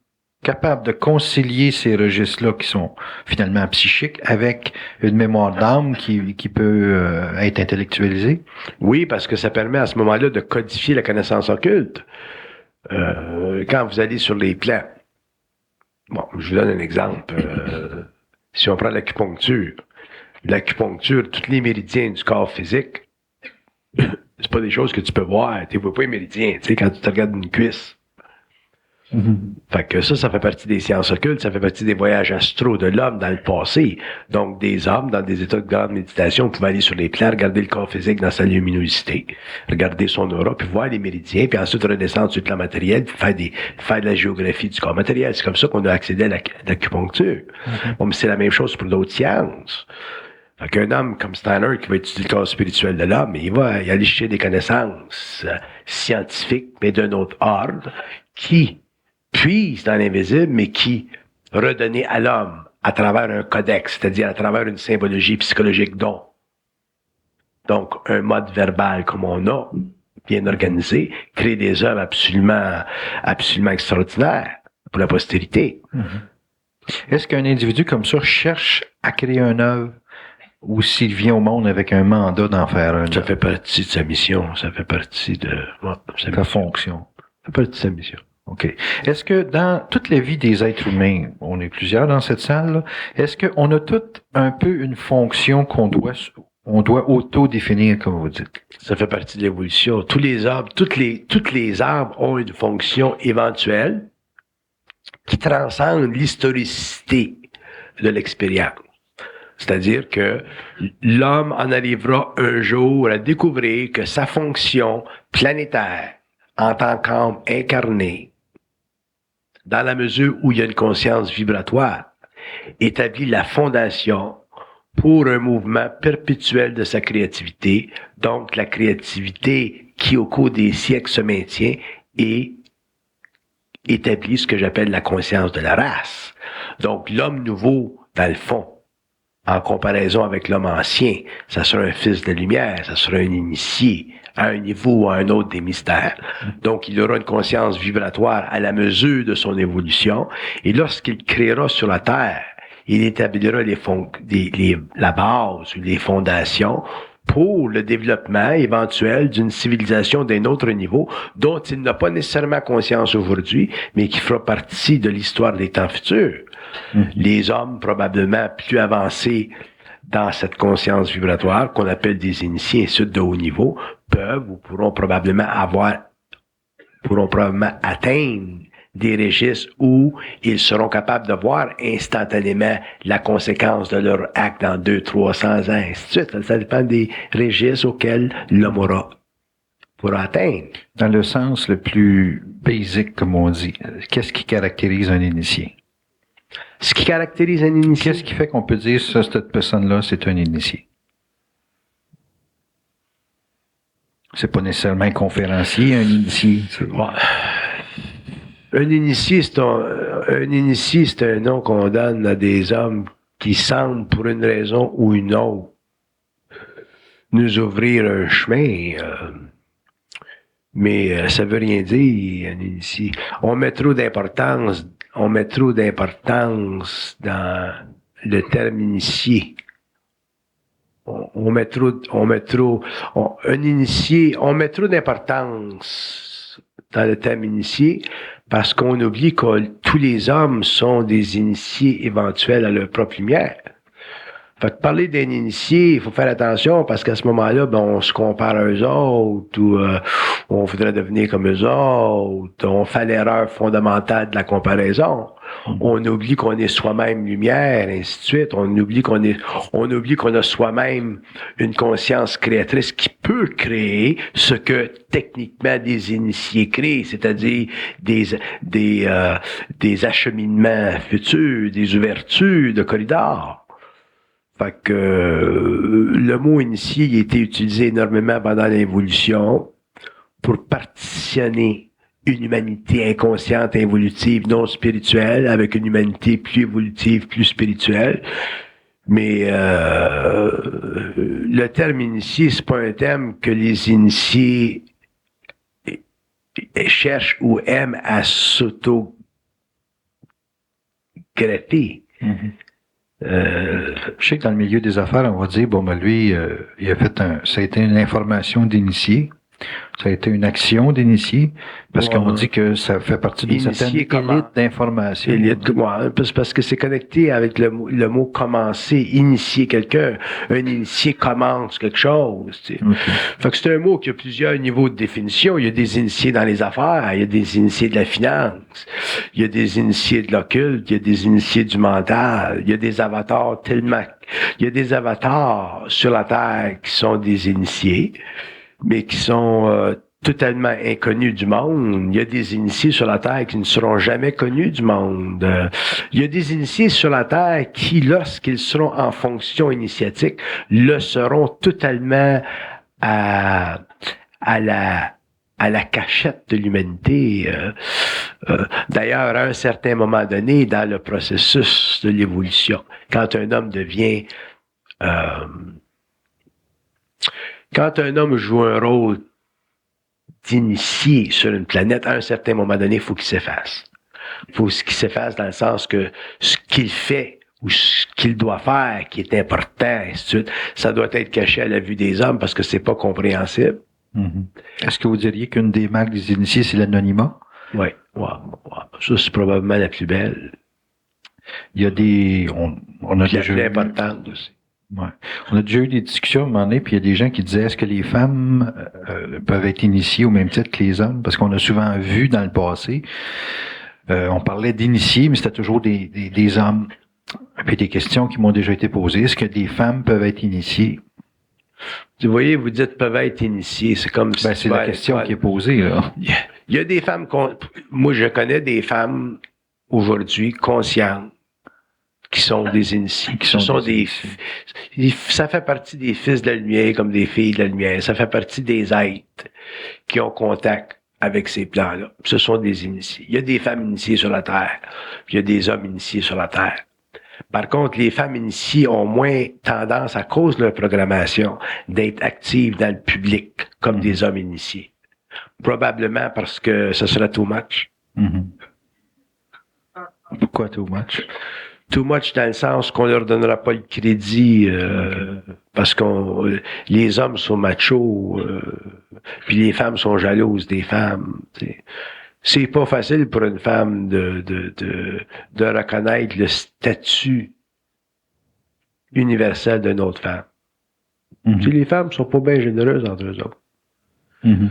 capable de concilier ces registres-là qui sont finalement psychiques avec une mémoire d'âme qui peut être intellectualisée? Oui, parce que ça permet à ce moment-là de codifier la connaissance occulte. Quand vous allez sur les plans, bon, je vous donne un exemple. Si on prend l'acupuncture, tous les méridiens du corps physique, c'est pas des choses que tu peux voir. Tu vois pas les méridiens, tu sais, quand tu te regardes une cuisse. Fait que ça fait partie des sciences occultes, ça fait partie des voyages astraux de l'homme dans le passé. Donc, des hommes, dans des états de grande méditation, pouvaient aller sur les plans, regarder le corps physique dans sa luminosité, regarder son aura, puis voir les méridiens, puis ensuite redescendre sur le plan matériel, puis faire de la géographie du corps matériel. C'est comme ça qu'on a accédé à l'acupuncture. Bon, mais c'est la même chose pour d'autres sciences. Fait qu'un homme comme Steiner qui va étudier le corps spirituel de l'homme, il va aller chercher des connaissances scientifiques, mais d'un autre ordre, qui puise dans l'invisible, mais qui redonnait à l'homme à travers un codex, c'est-à-dire à travers une symbologie psychologique donc un mode verbal comme on a, bien organisé, crée des œuvres absolument extraordinaires pour la postérité. Est-ce qu'un individu comme ça cherche à créer une œuvre ou s'il vient au monde avec un mandat d'en faire un? Ça fait partie de sa mission, ça fait partie de sa fonction. Ça fait partie de sa mission. OK. Est-ce que dans toute la vie des êtres humains, on est plusieurs dans cette salle, est-ce qu'on a toutes un peu une fonction qu'on doit auto-définir, comme vous dites? Ça fait partie de l'évolution. Tous les arbres, toutes les arbres ont une fonction éventuelle qui transcende l'historicité de l'expérience. C'est-à-dire que l'homme en arrivera un jour à découvrir que sa fonction planétaire en tant qu'âme incarnée, dans la mesure où il y a une conscience vibratoire, établit la fondation pour un mouvement perpétuel de sa créativité, donc la créativité qui au cours des siècles se maintient et établit ce que j'appelle la conscience de la race. Donc l'homme nouveau, dans le fond, en comparaison avec l'homme ancien, ça sera un fils de lumière, ça sera un initié à un niveau ou à un autre des mystères. Donc, il aura une conscience vibratoire à la mesure de son évolution. Et lorsqu'il créera sur la Terre, il établira la base ou les fondations pour le développement éventuel d'une civilisation d'un autre niveau dont il n'a pas nécessairement conscience aujourd'hui, mais qui fera partie de l'histoire des temps futurs. Les hommes probablement plus avancés dans cette conscience vibratoire qu'on appelle des initiés, ceux de haut niveau, peuvent ou pourront probablement atteindre des registres où ils seront capables de voir instantanément la conséquence de leur acte dans 200-300 ans, ainsi de suite. Ça dépend des registres auxquels l'homme pourra atteindre. Dans le sens le plus basique, comme on dit, qu'est-ce qui caractérise un initié? Ce qui caractérise un initié? Qu'est-ce qui fait qu'on peut dire ça, cette personne-là, c'est un initié? C'est pas nécessairement un conférencier, un initié. Un initié, c'est un nom qu'on donne à des hommes qui semblent, pour une raison ou une autre, nous ouvrir un chemin. Mais ça veut rien dire, un initié. On met trop d'importance dans le terme initié. On met trop d'importance dans le terme initié parce qu'on oublie que tous les hommes sont des initiés éventuels à leur propre lumière. Fait que parler d'un initié, il faut faire attention parce qu'à ce moment-là, on se compare à eux autres ou on voudrait devenir comme eux autres. On fait l'erreur fondamentale de la comparaison. On oublie qu'on est soi-même lumière, et ainsi de suite. On oublie qu'on a soi-même une conscience créatrice qui peut créer ce que techniquement des initiés créent, c'est-à-dire des acheminements futurs, des ouvertures de corridors. Fait que le mot initié il a été utilisé énormément pendant l'évolution pour partitionner une humanité inconsciente, involutive, non spirituelle, avec une humanité plus évolutive, plus spirituelle. Mais le terme initié, c'est pas un terme que les initiés cherchent ou aiment à s'auto-greffer. Je sais que dans le milieu des affaires, on va dire, lui, il a fait ça a été une information d'initié. Ça a été une action d'initier, parce Ouais. qu'on dit que ça fait partie d'une Initier certaine comment? élite d'information. Parce que c'est connecté avec le mot commencer, initier quelqu'un. Un initié commence quelque chose. Tu sais. OK. Fait que c'est un mot qui a plusieurs niveaux de définition. Il y a des initiés dans les affaires, il y a des initiés de la finance, il y a des initiés de l'occulte, il y a des initiés du mental, il y a des avatars tellement... Il y a des avatars sur la Terre qui sont des initiés, mais qui sont totalement inconnus du monde. Il y a des initiés sur la Terre qui ne seront jamais connus du monde. Il y a des initiés sur la Terre qui, lorsqu'ils seront en fonction initiatique, le seront totalement à la cachette de l'humanité. D'ailleurs, à un certain moment donné, dans le processus de l'évolution, quand un homme devient... quand un homme joue un rôle d'initié sur une planète, à un certain moment donné, il faut qu'il s'efface. Il faut qu'il s'efface dans le sens que ce qu'il fait ou ce qu'il doit faire, qui est important, et ainsi de suite, ça doit être caché à la vue des hommes parce que c'est pas compréhensible. Mm-hmm. Est-ce que vous diriez qu'une des marques des initiés, c'est l'anonymat? Oui. Ça, c'est probablement la plus belle. Il y a des... On a Puis la déjà plus eu... importante aussi. Ouais. On a déjà eu des discussions à un moment donné, puis il y a des gens qui disaient est-ce que les femmes peuvent être initiées au même titre que les hommes? Parce qu'on a souvent vu dans le passé, on parlait d'initiés, mais c'était toujours des hommes. Et puis des questions qui m'ont déjà été posées. Est-ce que des femmes peuvent être initiées? Vous voyez, vous dites peuvent être initiées. C'est comme si C'est la question qui est posée, là. Il y a des femmes... Moi, je connais des femmes aujourd'hui conscientes qui sont des initiés. Ça fait partie des fils de la lumière comme des filles de la lumière. Ça fait partie des êtres qui ont contact avec ces plans-là. Ce sont des initiés. Il y a des femmes initiées sur la Terre, puis il y a des hommes initiés sur la Terre. Par contre, les femmes initiées ont moins tendance, à cause de leur programmation, d'être actives dans le public comme des hommes initiés. Probablement parce que ce serait too much. Mm-hmm. Pourquoi too much? Too much dans le sens qu'on leur donnera pas le crédit parce que les hommes sont machos puis les femmes sont jalouses des femmes. T'sais. C'est pas facile pour une femme de reconnaître le statut universel d'une autre femme. Mm-hmm. Les femmes sont pas bien généreuses entre eux autres. Mm-hmm.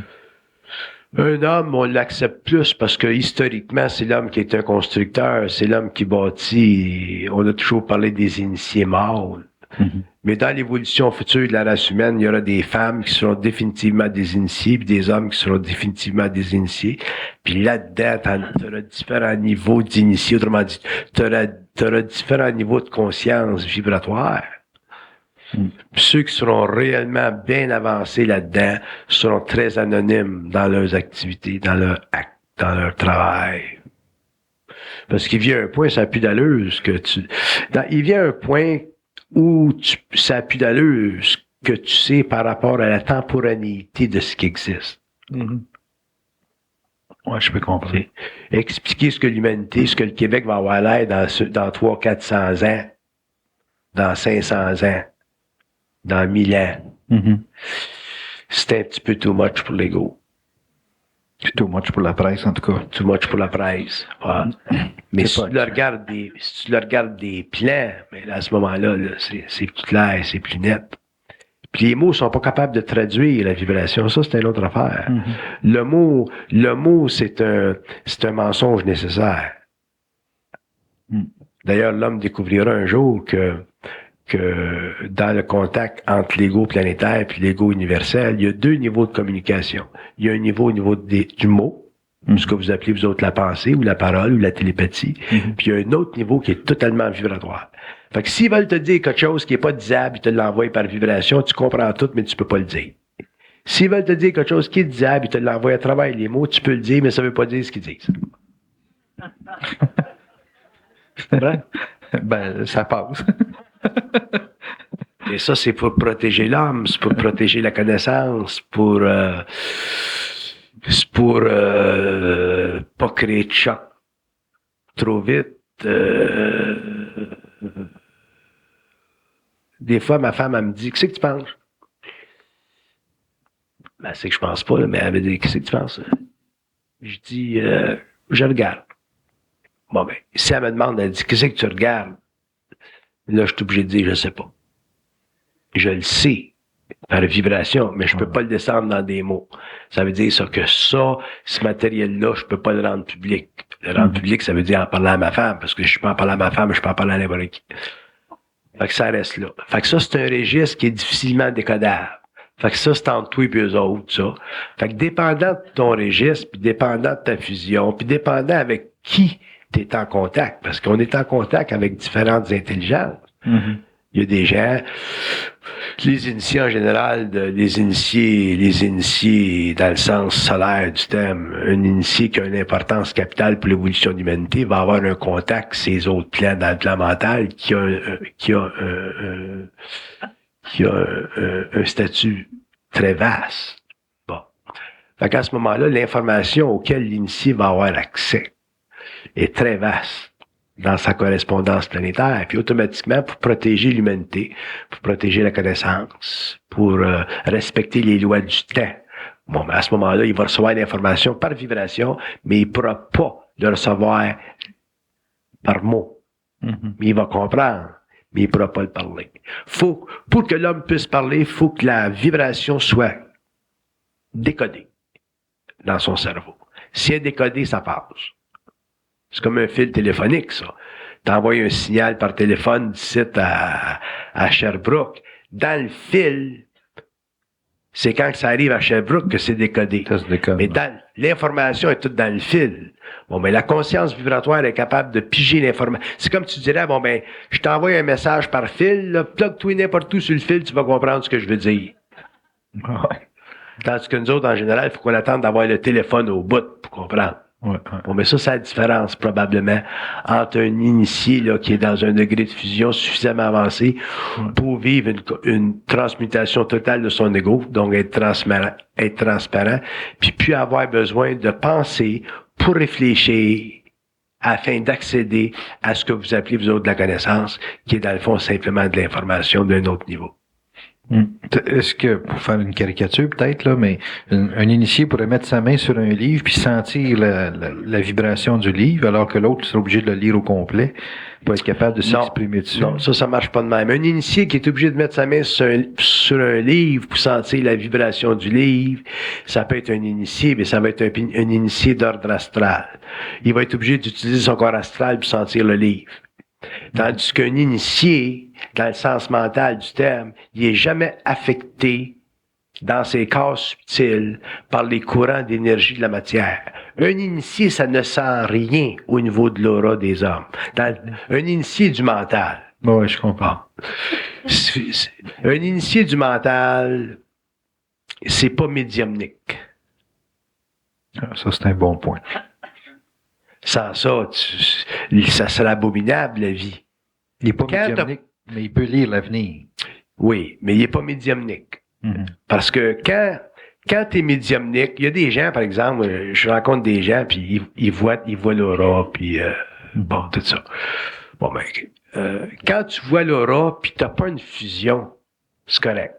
Un homme, on l'accepte plus parce que historiquement, c'est l'homme qui est un constructeur, c'est l'homme qui bâtit. On a toujours parlé des initiés mâles. Mm-hmm. Mais dans l'évolution future de la race humaine, il y aura des femmes qui seront définitivement des initiés, puis des hommes qui seront définitivement des initiés. Puis là-dedans, tu auras différents niveaux d'initiés. Autrement dit, tu auras différents niveaux de conscience vibratoire. Ceux qui seront réellement bien avancés là-dedans seront très anonymes dans leurs activités, dans leur acte, dans leur travail. Parce qu'il vient un point, ça n'a plus d'allure. Il vient un point où ça n'a plus d'allure ce que tu sais par rapport à la temporalité de ce qui existe. Mm-hmm. Ouais, je peux comprendre. Expliquer ce que l'humanité, ce que le Québec va avoir l'air dans 300-400 ans, dans 500 ans, dans 1000 ans. Mm-hmm. C'est un petit peu too much pour l'ego. C'est too much pour la presse, en tout cas. Too much pour la presse. Ouais. Mais si tu le regardes des plans, mais là, à ce moment-là, là, c'est plus clair, c'est plus net. Puis les mots sont pas capables de traduire la vibration. Ça, c'est une autre affaire. Mm-hmm. Le mot, c'est un mensonge nécessaire. Mm. D'ailleurs, l'homme découvrira un jour que dans le contact entre l'ego planétaire et l'ego universel, il y a deux niveaux de communication. Il y a un niveau au niveau du mot, ce que vous appelez vous autres la pensée ou la parole ou la télépathie, puis il y a un autre niveau qui est totalement vibratoire. Fait que s'ils veulent te dire quelque chose qui est pas disable, ils te l'envoient par vibration, tu comprends tout, mais tu peux pas le dire. S'ils veulent te dire quelque chose qui est disable, ils te l'envoient à travers les mots, tu peux le dire, mais ça veut pas dire ce qu'ils disent. C'est vrai? Ben, ça passe. Et ça, c'est pour protéger l'homme, c'est pour protéger la connaissance, c'est pour pas créer de choc trop vite. Des fois, ma femme, elle me dit, qu'est-ce que tu penses? Ben, c'est que je pense pas, là, mais elle m'a dit, qu'est-ce que tu penses? Je dis, je regarde. Bon, ben, si elle me demande, elle dit, qu'est-ce que tu regardes? Là, je suis obligé de dire, je sais pas. Je le sais par vibration, mais je peux pas le descendre dans des mots. Ça veut dire ça que ça, ce matériel-là, je peux pas le rendre public. Le rendre public, ça veut dire en parler à ma femme, parce que je peux en parler à ma femme, je peux en parler à n'importe qui. Fait que ça reste là. Fait que ça, c'est un registre qui est difficilement décodable. Fait que ça, c'est entre toi et eux autres, ça. Fait que dépendant de ton registre, puis dépendant de ta fusion, puis dépendant avec qui tu es en contact, parce qu'on est en contact avec différentes intelligences. Mhm. Il y a des gens, les initiés en général, les initiés dans le sens solaire du terme, un initié qui a une importance capitale pour l'évolution de l'humanité va avoir un contact avec ces autres plans dans le plan mental qui a un statut très vaste. Bon. Fait qu'à ce moment-là, l'information auquel l'initié va avoir accès est très vaste dans sa correspondance planétaire, puis automatiquement, pour protéger l'humanité, pour protéger la connaissance, pour respecter les lois du temps. Bon, ben à ce moment-là, il va recevoir l'information par vibration, mais il ne pourra pas le recevoir par mot. Mhm. Mais il va comprendre, mais il ne pourra pas le parler. Pour que l'homme puisse parler, il faut que la vibration soit décodée dans son cerveau. Si elle est décodée, ça passe. C'est comme un fil téléphonique, ça. T'envoies un signal par téléphone d'ici à Sherbrooke. Dans le fil, c'est quand ça arrive à Sherbrooke que c'est décodé. Ça se décode. Mais l'information est toute dans le fil. Bon, ben, la conscience vibratoire est capable de piger l'information. C'est comme tu dirais, bon, ben, je t'envoie un message par fil, là, plug-toi n'importe où sur le fil, tu vas comprendre ce que je veux dire. Ouais. Tandis que nous autres, en général, il faut qu'on attende d'avoir le téléphone au bout pour comprendre. Ouais. Bon, mais ça, c'est la différence, probablement, entre un initié, là, qui est dans un degré de fusion suffisamment avancé pour vivre une transmutation totale de son ego, donc être transparent, puis plus avoir besoin de penser pour réfléchir afin d'accéder à ce que vous appelez, vous autres, de la connaissance, qui est, dans le fond, simplement de l'information d'un autre niveau. Est-ce que, pour faire une caricature peut-être, là, mais un initié pourrait mettre sa main sur un livre puis sentir la vibration du livre, alors que l'autre sera obligé de le lire au complet pour être capable de s'exprimer dessus? Non, ça marche pas de même. Un initié qui est obligé de mettre sa main sur un livre pour sentir la vibration du livre, ça peut être un initié, mais ça va être un initié d'ordre astral. Il va être obligé d'utiliser son corps astral pour sentir le livre. Tandis qu'un initié, dans le sens mental du terme, il est jamais affecté dans ses corps subtils par les courants d'énergie de la matière. Un initié, ça ne sent rien au niveau de l'aura des hommes. Un initié du mental. Oui, je comprends. Un initié du mental, c'est pas médiumnique. Ça, c'est un bon point. Sans ça, ça serait abominable, la vie. Il n'est pas médiumnique, mais il peut lire l'avenir. Oui, mais il n'est pas médiumnique. Mm-hmm. Parce que quand tu es médiumnique, il y a des gens, par exemple, je rencontre des gens, puis ils voient l'aura, puis bon, tout ça. Bon, ben, quand tu vois l'aura, puis tu n'as pas une fusion, c'est correct.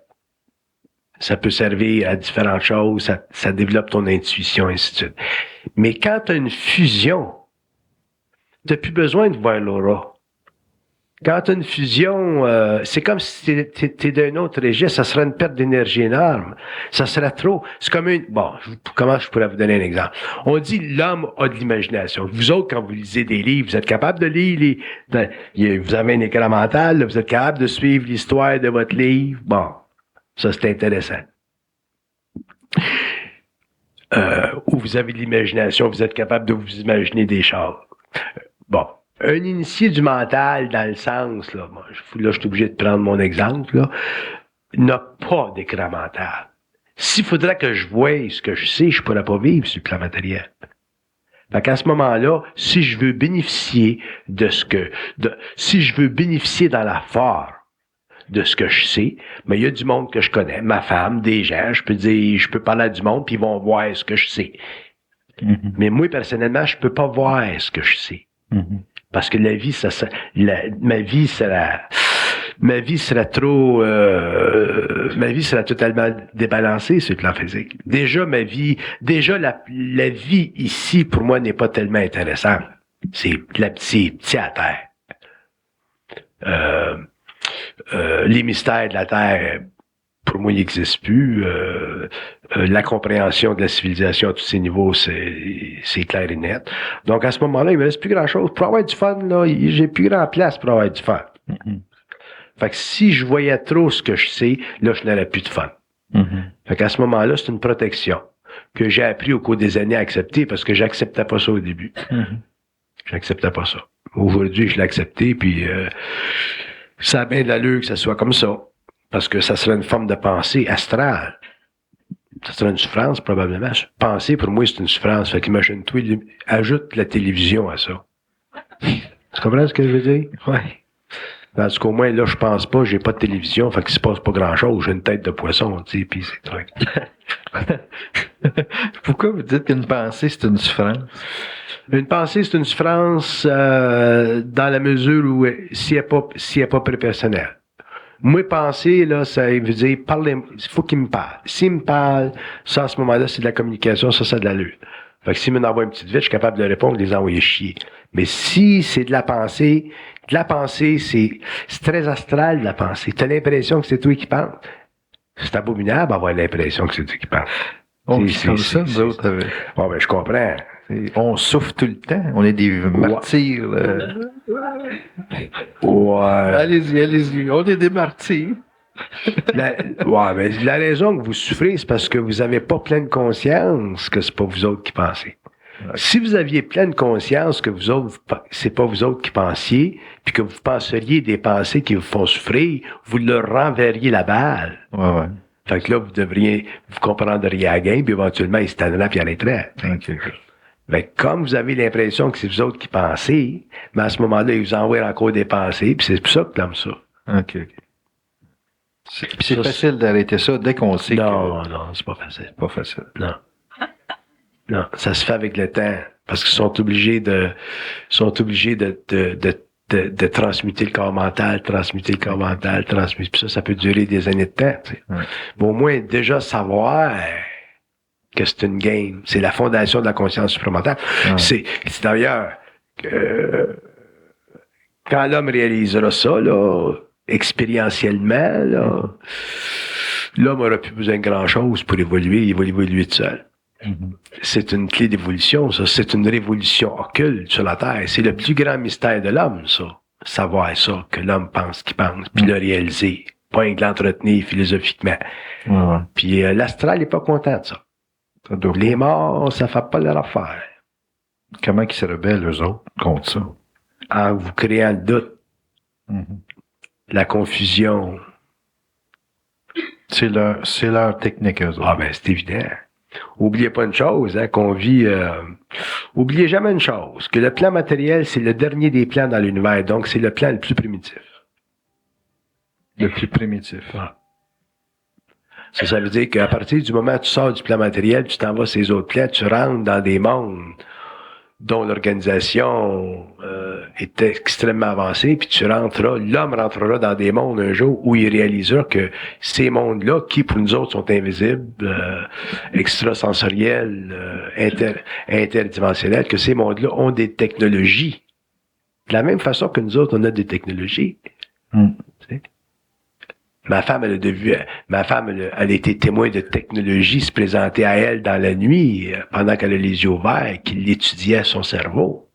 Ça peut servir à différentes choses, ça développe ton intuition, et ainsi de suite. Mais quand tu as une fusion, tu n'as plus besoin de voir l'aura. Quand tu as une fusion, c'est comme si tu étais d'un autre registre, ça serait une perte d'énergie énorme. Ça serait trop. C'est comme bon, comment je pourrais vous donner un exemple? On dit l'homme a de l'imagination. Vous autres, quand vous lisez des livres, vous êtes capable de lire vous avez un écran mental, là, vous êtes capable de suivre l'histoire de votre livre. Bon, ça c'est intéressant. Ou vous avez de l'imagination, vous êtes capable de vous imaginer des choses. Bon. Un initié du mental, dans le sens, là je suis obligé de prendre mon exemple, là, n'a pas d'écran mental. S'il faudrait que je voie ce que je sais, je ne pourrais pas vivre sur le plan matériel. Fait qu'à ce moment-là, si je veux bénéficier si je veux bénéficier dans la forme de ce que je sais, mais il y a du monde que je connais, ma femme, des gens, je peux parler à du monde, puis ils vont voir ce que je sais. Mm-hmm. Mais moi, personnellement, je peux pas voir ce que je sais. Mm-hmm. Parce que la vie, ma vie, ma vie serait totalement débalancée sur le plan physique. Déjà, la vie ici, pour moi, n'est pas tellement intéressante. C'est petit à terre. Les mystères de la Terre, pour moi, ils n'existent plus. La compréhension de la civilisation à tous ces niveaux, c'est clair et net. Donc, à ce moment-là, il me reste plus grand-chose. Pour avoir du fun, là, j'ai plus grand place pour avoir du fun. Mm-hmm. Fait que si je voyais trop ce que je sais, là, je n'aurais plus de fun. Mm-hmm. Fait qu'à ce moment-là, c'est une protection que j'ai appris au cours des années à accepter parce que j'acceptais pas ça au début. Mm-hmm. J'acceptais pas ça. Aujourd'hui, je l'ai accepté, puis ça a bien de l'allure que ça soit comme ça. Parce que ça serait une forme de pensée astrale. Ça serait une souffrance, probablement. Penser, pour moi, c'est une souffrance. Fait qu'imagine-toi, ajoute la télévision à ça. Tu comprends ce que je veux dire? Oui. Parce qu'au moins, là, je pense pas, j'ai pas de télévision, fait qu'il se passe pas grand-chose. J'ai une tête de poisson, tu sais, pis c'est truc. Pourquoi vous dites qu'une pensée, c'est une souffrance? Une pensée, c'est une souffrance dans la mesure où si elle n'est pas prépersonnelle. Moi, penser, là, ça veut dire parler, il faut qu'il me parle. S'il me parle, ça, à ce moment-là, c'est de la communication, ça de l'allure. Fait que s'il m'envoie une petite vite, je suis capable de répondre, de les envoyer chier. Mais si c'est de la pensée, c'est très astral, de la pensée. T'as l'impression que c'est toi qui penses. C'est abominable d'avoir l'impression que c'est toi qui penses. On vit comme ça, nous autres. Bon, ben, je comprends. On souffre tout le temps. On est des martyrs. Ouais. Allez-y. On est des martyrs. Mais la raison que vous souffrez, c'est parce que vous n'avez pas pleine conscience que c'est pas vous autres qui pensez. Ouais. Si vous aviez pleine conscience que c'est pas vous autres qui pensiez, puis que vous penseriez des pensées qui vous font souffrir, vous leur renverriez la balle. Ouais. Fait que là, vous comprendriez la game, puis éventuellement, il se tannerait puis il arrêterait. Okay. Ben, comme vous avez l'impression que c'est vous autres qui pensez, mais à ce moment-là, ils vous envoient encore des pensées, puis c'est pour ça que t'aimes ça. OK. C'est facile d'arrêter ça dès qu'on sait Non, c'est pas facile. C'est pas facile. Non, ça se fait avec le temps, parce qu'ils sont obligés de transmuter le corps mental, puis ça peut durer des années de temps, tu sais. Ouais. Mais au moins, déjà savoir que c'est une game. C'est la fondation de la conscience supplémentaire. Ouais. C'est d'ailleurs quand l'homme réalisera ça, là, expérientiellement, là, l'homme n'aura plus besoin de grand-chose pour évoluer. Il va évoluer tout seul. Mm-hmm. C'est une clé d'évolution, ça. C'est une révolution occulte sur la Terre. C'est le plus grand mystère de l'homme, ça. Savoir ça, que l'homme pense qu'il pense, puis le réaliser. Pas de l'entretenir philosophiquement. Ouais. Puis l'astral n'est pas content de ça. Les morts, ça fait pas leur affaire. Comment ils se rebellent, eux autres, contre ça? En vous créant le doute, la confusion. C'est leur technique, eux autres. Ah ben, c'est évident. Oubliez pas une chose, hein, qu'on vit... oubliez jamais une chose, que le plan matériel, c'est le dernier des plans dans l'univers, donc c'est le plan le plus primitif. Le plus primitif. Ah. Ça veut dire qu'à partir du moment où tu sors du plan matériel, tu t'en vas sur ces autres plans, tu rentres dans des mondes dont l'organisation est extrêmement avancée, puis l'homme rentrera dans des mondes un jour où il réalisera que ces mondes-là, qui pour nous autres sont invisibles, extrasensoriels, interdimensionnels, que ces mondes-là ont des technologies. De la même façon que nous autres, on a des technologies. Ma femme, elle a été témoin de technologie se présenter à elle dans la nuit, pendant qu'elle a les yeux ouverts, qu'il étudiait son cerveau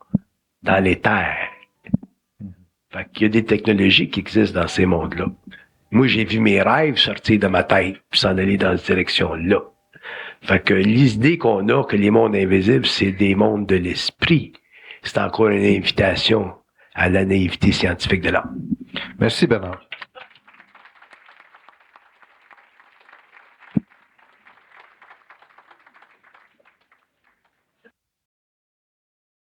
dans les terres. Fait qu'il y a des technologies qui existent dans ces mondes-là. Moi, j'ai vu mes rêves sortir de ma tête puis s'en aller dans cette direction-là. Fait que l'idée qu'on a que les mondes invisibles, c'est des mondes de l'esprit, c'est encore une invitation à la naïveté scientifique de l'homme. Merci, Bernard.